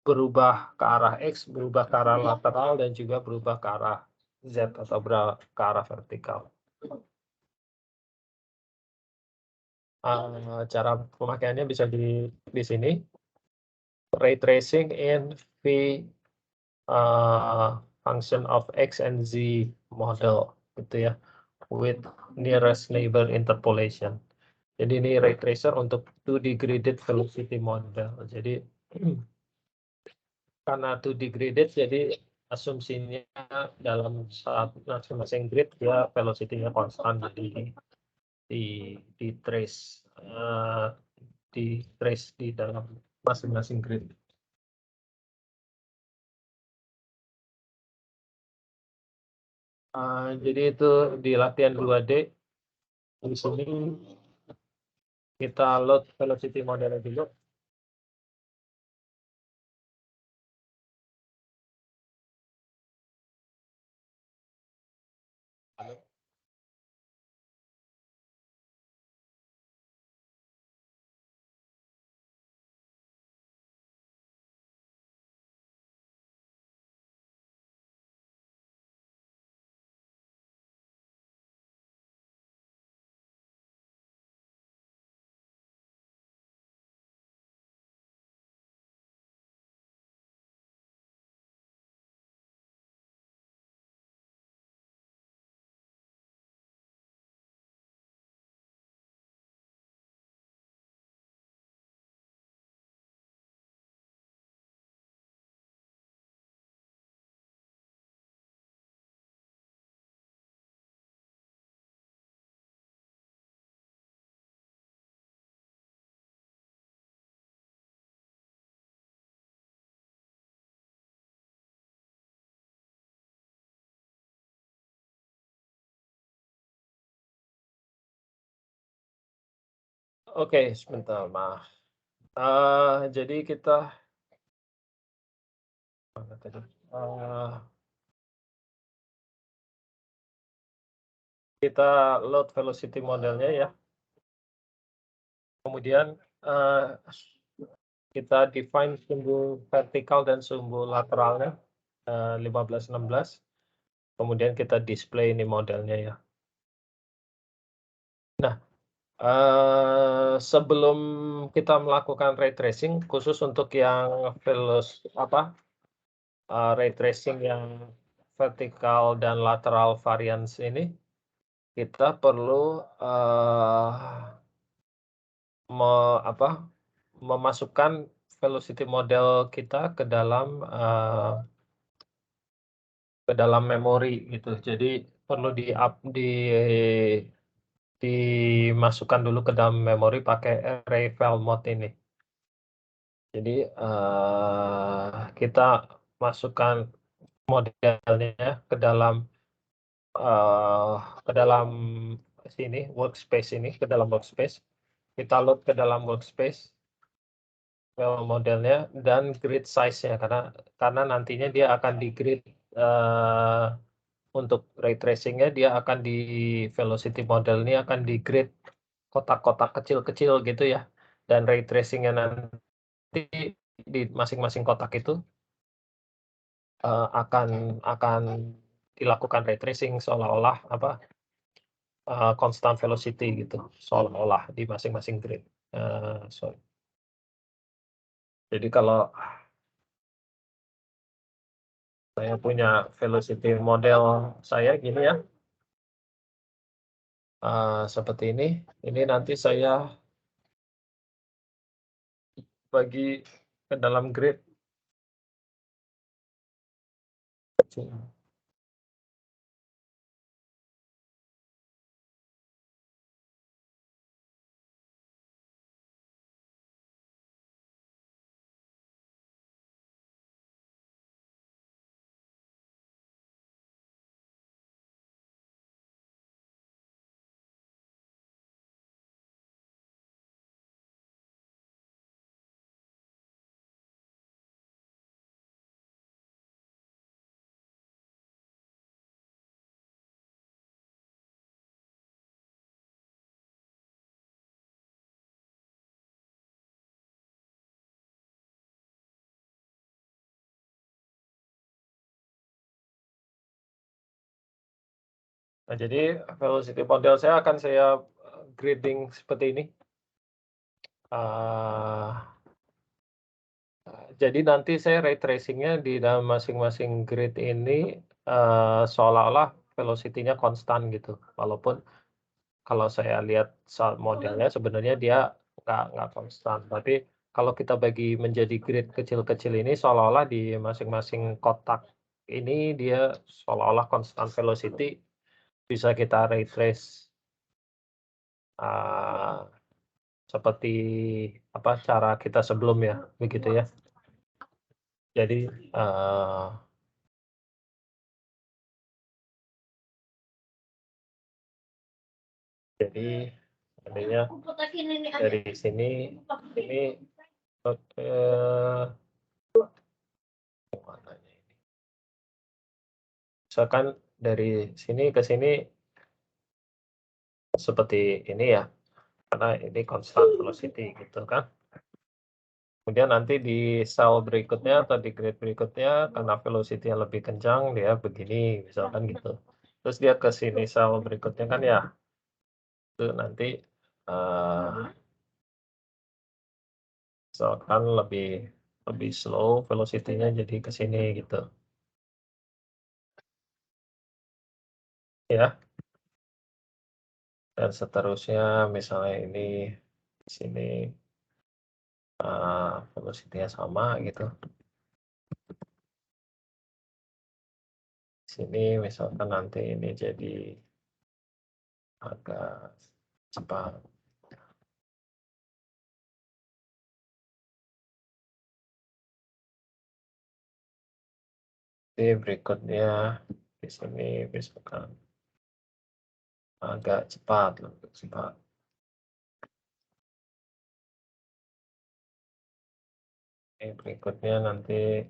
berubah ke arah X, berubah ke arah lateral, dan juga berubah ke arah Z atau ke arah vertikal. Cara pemakaiannya bisa di sini. Ray tracing in V function of X and Z model gitu ya, with nearest neighbor interpolation. Jadi ini ray tracer untuk 2D gridded velocity model. Jadi karena 2D gridded, jadi asumsinya dalam masing-masing grid dia velocity-nya konstan, jadi di trace di dalam masing-masing grid. Jadi itu di latihan 2D. Di sini kita load velocity modelnya dulu. Oke, sebentar, maaf. Jadi kita kita load velocity modelnya ya. Kemudian kita define sumbu vertikal dan sumbu lateralnya 15-16. Kemudian kita display ini modelnya ya. Nah, Sebelum kita melakukan ray tracing, khusus untuk yang ray tracing yang vertikal dan lateral variance ini, kita perlu, memasukkan velocity model kita ke dalam memori gitu. Jadi perlu dimasukkan dulu ke dalam memori pakai array file mode ini. Jadi, kita masukkan modelnya ke dalam sini, workspace ini, ke dalam workspace. Kita load ke dalam workspace file modelnya dan grid size-nya, karena nantinya dia akan di-grid, untuk ray tracing-nya dia akan di velocity model ini akan di-grid kotak-kotak kecil-kecil gitu ya, dan ray tracing-nya nanti di masing-masing kotak itu, akan dilakukan ray tracing seolah-olah constant velocity gitu, seolah-olah di masing-masing grid. Sorry. Jadi kalau saya punya velocity model saya gini ya, seperti ini. Ini nanti saya bagi ke dalam grid. Nah, jadi velocity model saya akan saya grading seperti ini. Jadi nanti saya ray tracing-nya di dalam masing-masing grid ini, seolah-olah velocity-nya konstan gitu. Walaupun kalau saya lihat modelnya sebenarnya dia nggak konstan. Tapi kalau kita bagi menjadi grid kecil-kecil ini seolah-olah di masing-masing kotak ini dia seolah-olah konstan velocity, bisa kita ray trace, seperti cara kita sebelumnya, begitu ya. Jadi, seandainya dari sini, ini mananya ini? Misalkan dari sini ke sini seperti ini ya, karena ini constant velocity gitu kan. Kemudian nanti di sel berikutnya atau di grid berikutnya karena velocity-nya lebih kencang dia begini misalkan gitu. Terus dia ke sini sel berikutnya kan ya, itu nanti misalkan lebih slow velocity-nya jadi ke sini gitu. Ya. Dan seterusnya misalnya ini di sini velocity-nya sama gitu. Di sini misalkan nanti ini jadi agak cepat. Jadi berikutnya di sini misalkan agak cepat, lebih cepat. Ini berikutnya nanti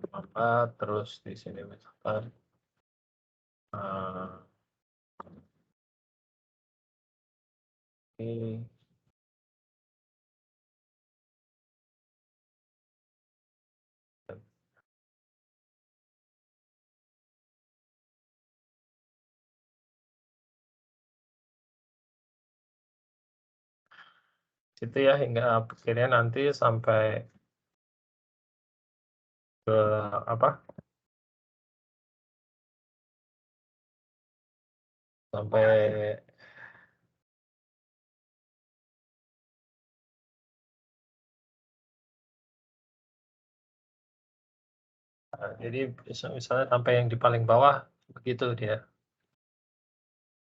apa terus di sini misalkan Oke. Itu ya hingga akhirnya nanti sampai ke apa? Sampai jadi misalnya sampai yang di paling bawah begitu dia.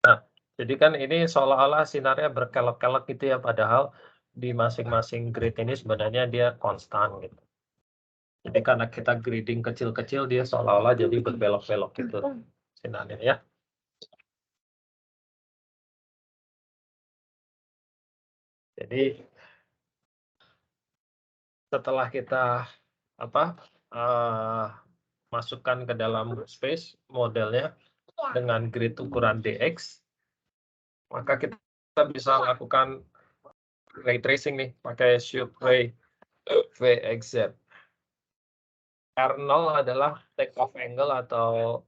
Nah, jadi kan ini seolah-olah sinarnya berkelok-kelok gitu ya, padahal di masing-masing grid ini sebenarnya dia konstan gitu. Jadi karena kita grading kecil-kecil dia seolah-olah jadi berbelok-belok gitu sinarnya ya. Jadi setelah kita masukkan ke dalam workspace modelnya dengan grid ukuran DX, maka kita bisa lakukan ray tracing nih pakai Shoot Ray VXZ. R0 adalah take off angle atau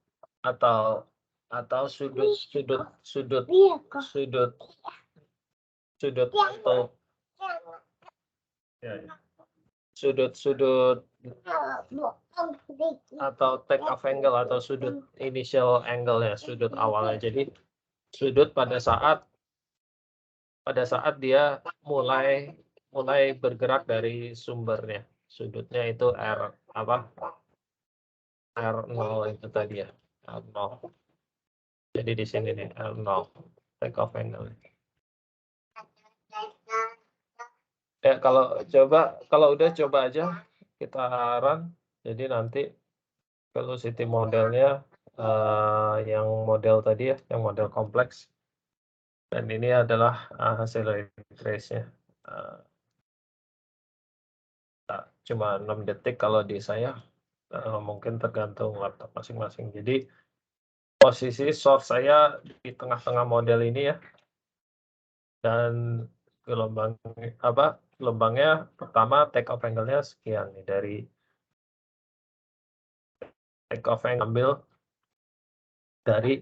sudut atau sudut atau take off angle atau sudut initial angle ya, sudut awalnya. Jadi sudut pada saat dia mulai bergerak dari sumbernya. Sudutnya itu R0 itu tadi ya, R0. Jadi di sini nih R0 take off angle. Ya kalau udah coba aja kita run. Jadi nanti velocity modelnya yang model tadi ya, yang model kompleks. Dan ini adalah hasil ray trace-nya. Cuma 6 detik kalau di saya, mungkin tergantung laptop masing-masing. Jadi posisi source saya di tengah-tengah model ini ya. Dan gelombangnya pertama take off angle-nya sekian nih, dari take off yang ambil dari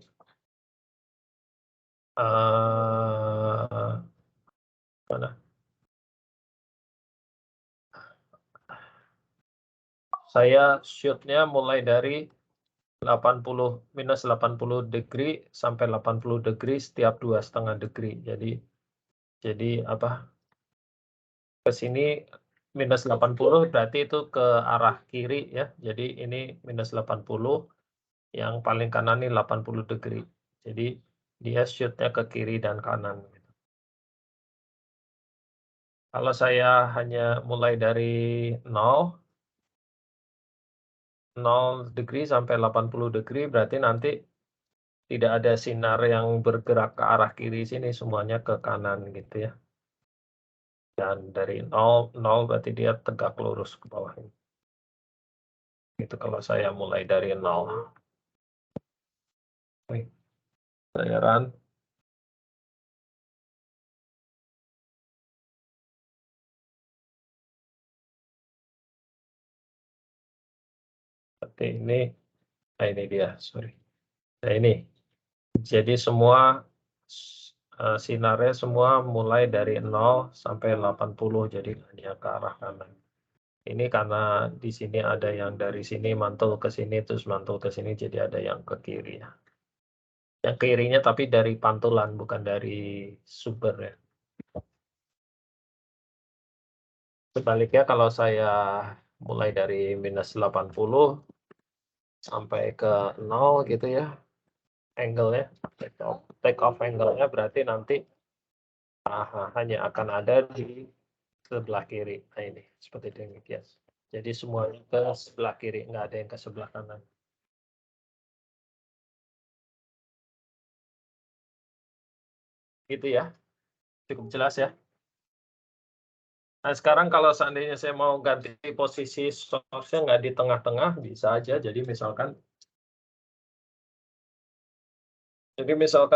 mana? Saya shoot-nya mulai dari minus 80 degree sampai 80 degree setiap 2,5 degree. Jadi ke sini minus 80 berarti itu ke arah kiri ya. Jadi ini minus 80, yang paling kanan ini 80 degree. Jadi dia shoot-nya ke kiri dan kanan. Kalau saya hanya mulai dari 0 degree sampai 80 degree, berarti nanti tidak ada sinar yang bergerak ke arah kiri sini, semuanya ke kanan gitu ya. Dan dari 0 berarti dia tegak lurus ke bawah ini. Itu kalau saya mulai dari 0. Saya run. Seperti ini. Nah ini dia, sorry. Nah ini. Jadi semua sinarnya semua mulai dari 0 sampai 80, jadi hanya ke arah kanan. Ini karena di sini ada yang dari sini mantul ke sini, terus mantul ke sini, jadi ada yang ke kiri ya. Yang kirinya tapi dari pantulan, bukan dari sumber ya. Sebaliknya kalau saya mulai dari minus 80 sampai ke 0 gitu ya, angle-nya, take off angle-nya berarti nanti hanya akan ada di sebelah kiri. Nah ini, seperti demikian. Jadi semuanya ke sebelah kiri, nggak ada yang ke sebelah kanan. Gitu ya, cukup jelas ya. Nah sekarang kalau seandainya saya mau ganti posisi source-nya nggak di tengah-tengah, bisa aja. Jadi misalkan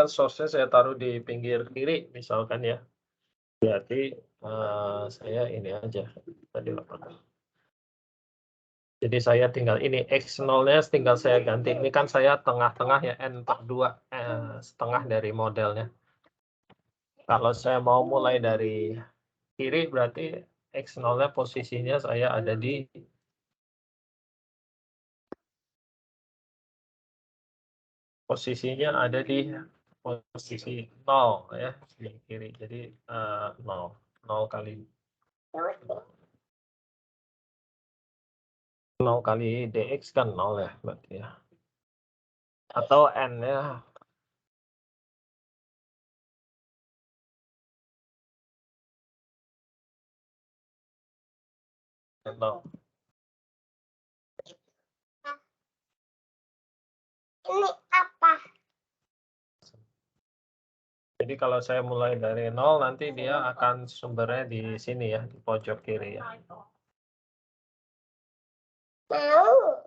source-nya saya taruh di pinggir kiri misalkan ya. Berarti saya ini aja tadi lakukan. Jadi saya tinggal ini X0-nya tinggal saya ganti. Ini kan saya tengah-tengah ya N/2 setengah dari modelnya. Kalau saya mau mulai dari kiri berarti X0-nya posisinya saya ada di posisi 0 ya di kiri. Jadi 0 kali 0 kali dx kan 0 ya berarti ya. Atau n-nya nol. Ini apa? Jadi kalau saya mulai dari 0 nanti dia akan sumbernya di sini ya, di pojok kiri ya. Mau.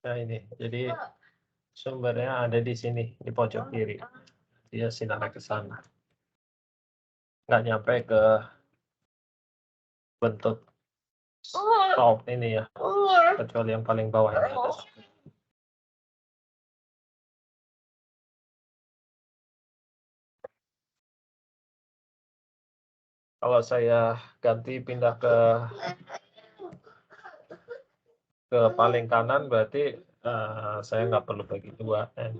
Nah ini, jadi sumbernya ada di sini, di pojok kiri. Dia sinarnya ke sana. Nggak nyampe ke bentuk solve ini ya, kecuali yang paling bawah ini atas. Kalau saya ganti pindah ke paling kanan berarti saya nggak perlu bagi 2 n.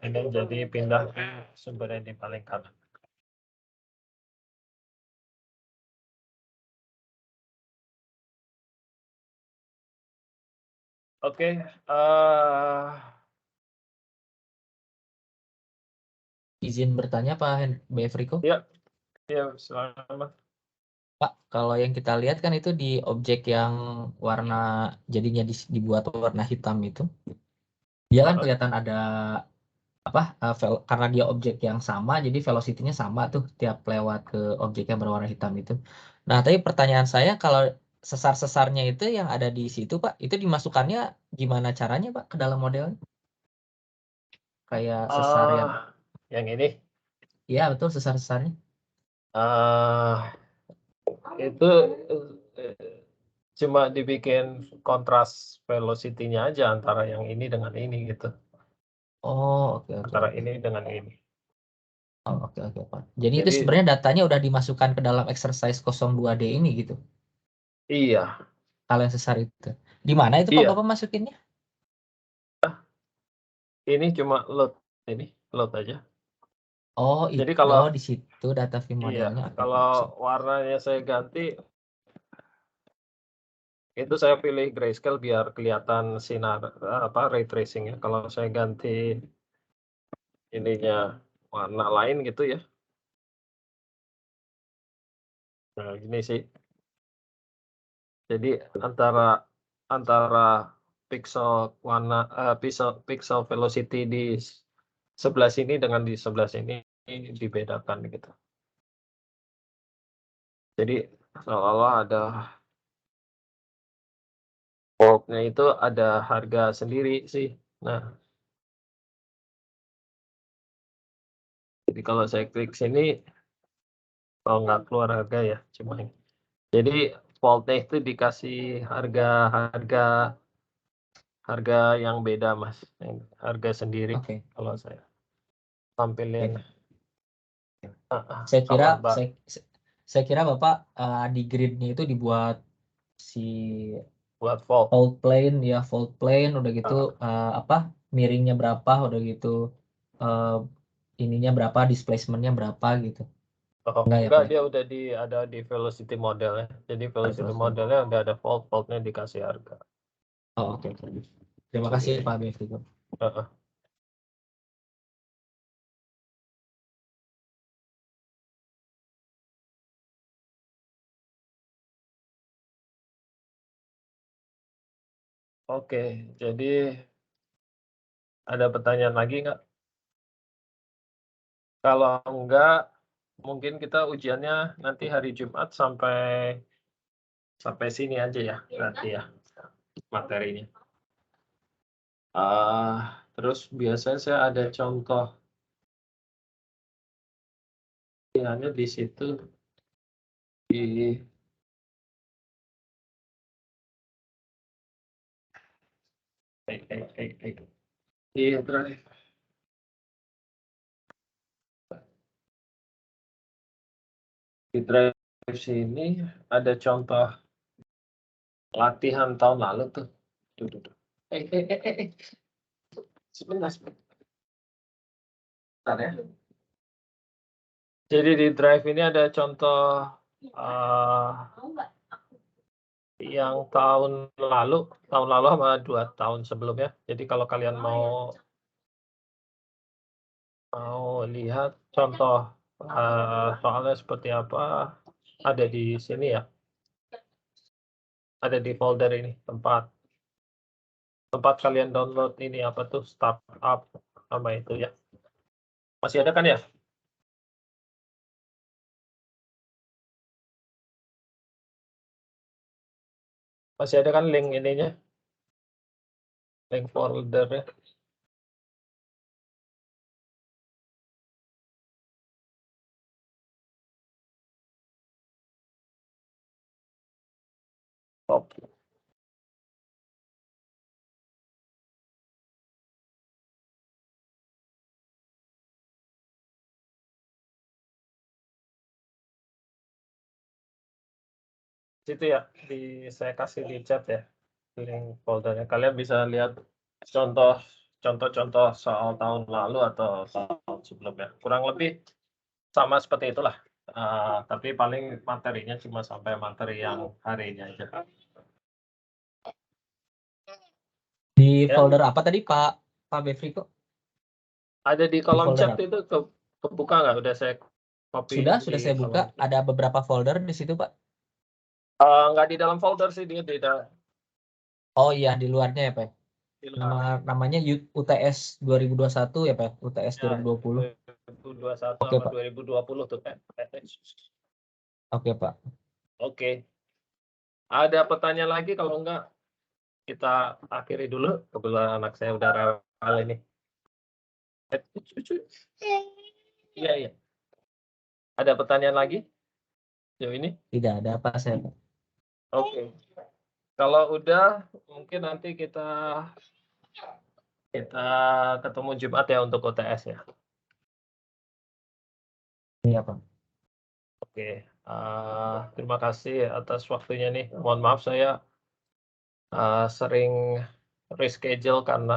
Ini jadi pindah ke sumber yang di paling kanan. Oke, Izin bertanya Pak Befriko. ya selamat. Pak, kalau yang kita lihat kan itu di objek yang warna jadinya dibuat warna hitam itu, dia kan kelihatan ada apa? Karena dia objek yang sama, jadi velocity-nya sama tuh tiap lewat ke objek yang berwarna hitam itu. Nah, tapi pertanyaan saya kalau sesar-sesarnya itu yang ada di situ Pak, itu dimasukkannya gimana caranya Pak ke dalam modelnya? Kayak sesar yang ini. Iya betul sesar-sesarnya. Itu cuma dibikin kontras velocity-nya aja antara yang ini dengan ini gitu. Oh, oke. Antara ini dengan ini. Oh, oke Pak. Jadi itu sebenarnya datanya udah dimasukkan ke dalam exercise 02D ini gitu. Iya. Kalau yang sesar itu. Di mana itu Pak Bapak masukinnya? Ini cuma load aja. Oh, jadi itu kalau di situ data view modelnya. Iya, kalau warnanya saya ganti itu saya pilih grayscale biar kelihatan sinar ray tracing ya. Kalau saya ganti ininya warna lain gitu ya. Nah, gini sih. Jadi antara pixel warna pixel velocity di sebelah sini dengan di sebelah sini dibedakan gitu. Jadi seolah-olah ada bulknya itu ada harga sendiri sih. Nah, jadi kalau saya klik sini, kalau nggak keluar harga ya, cuma ini. Jadi voltnya itu dikasih harga yang beda mas, harga sendiri. Kalau saya tampilin. Saya kira Bapak di gridnya itu dibuat buat fault plane ya, fault plane udah gitu miringnya berapa, udah gitu ininya berapa, displacementnya berapa gitu. Enggak, dia udah ada di velocity model ya. Jadi velocity modelnya udah ada faultnya dikasih harga. Oh, oke. Terima kasih Pak Befriko. Oke, jadi ada pertanyaan lagi nggak? Kalau enggak, mungkin kita ujiannya nanti hari Jumat sampai sini aja ya, berarti ya materinya. Terus biasanya saya ada contoh Pilihannya di situ di di drive. Di drive sini ada contoh latihan tahun lalu tuh. Tuh. Sebentar. Bentar ya. Jadi di drive ini ada contoh yang tahun lalu sama 2 tahun sebelumnya. Jadi kalau kalian mau lihat contoh soalnya seperti apa, ada di sini ya. Ada di folder ini, tempat kalian download ini apa tuh, startup sama itu ya. Masih ada kan ya? Masih ada kan link ininya? Link foldernya. Top. Situ ya, saya kasih di chat ya, link foldernya. Kalian bisa lihat contoh-contoh soal tahun lalu atau tahun sebelumnya. Kurang lebih sama seperti itulah. Tapi paling materinya cuma sampai materi yang hari ini aja. Di Ya. folder apa tadi Pak Befriko? Ada di kolom folder chat apa? itu kebuka nggak? Udah saya copy. Sudah saya buka. Ada beberapa folder di situ, Pak. Nggak di dalam folder sih, dia di dalam. Oh iya, di luarnya ya, Pak. Di luar. Namanya UTS 2021 ya, Pak? UTS Ya, 2020. 2021 Oke, sama Pak. 2020 tuh kan. Oke, Pak. Oke. Ada pertanyaan lagi? Kalau enggak, kita akhiri dulu. Kebetulan anak saya udah rewel ini. Iya. Ada pertanyaan lagi? Jauh ini? Tidak ada apa saya, Pak. Oke. Kalau udah, mungkin nanti kita ketemu Jumat ya untuk UTS ya. Iya, Pak. Oke. Terima kasih atas waktunya nih. Mohon maaf saya sering reschedule karena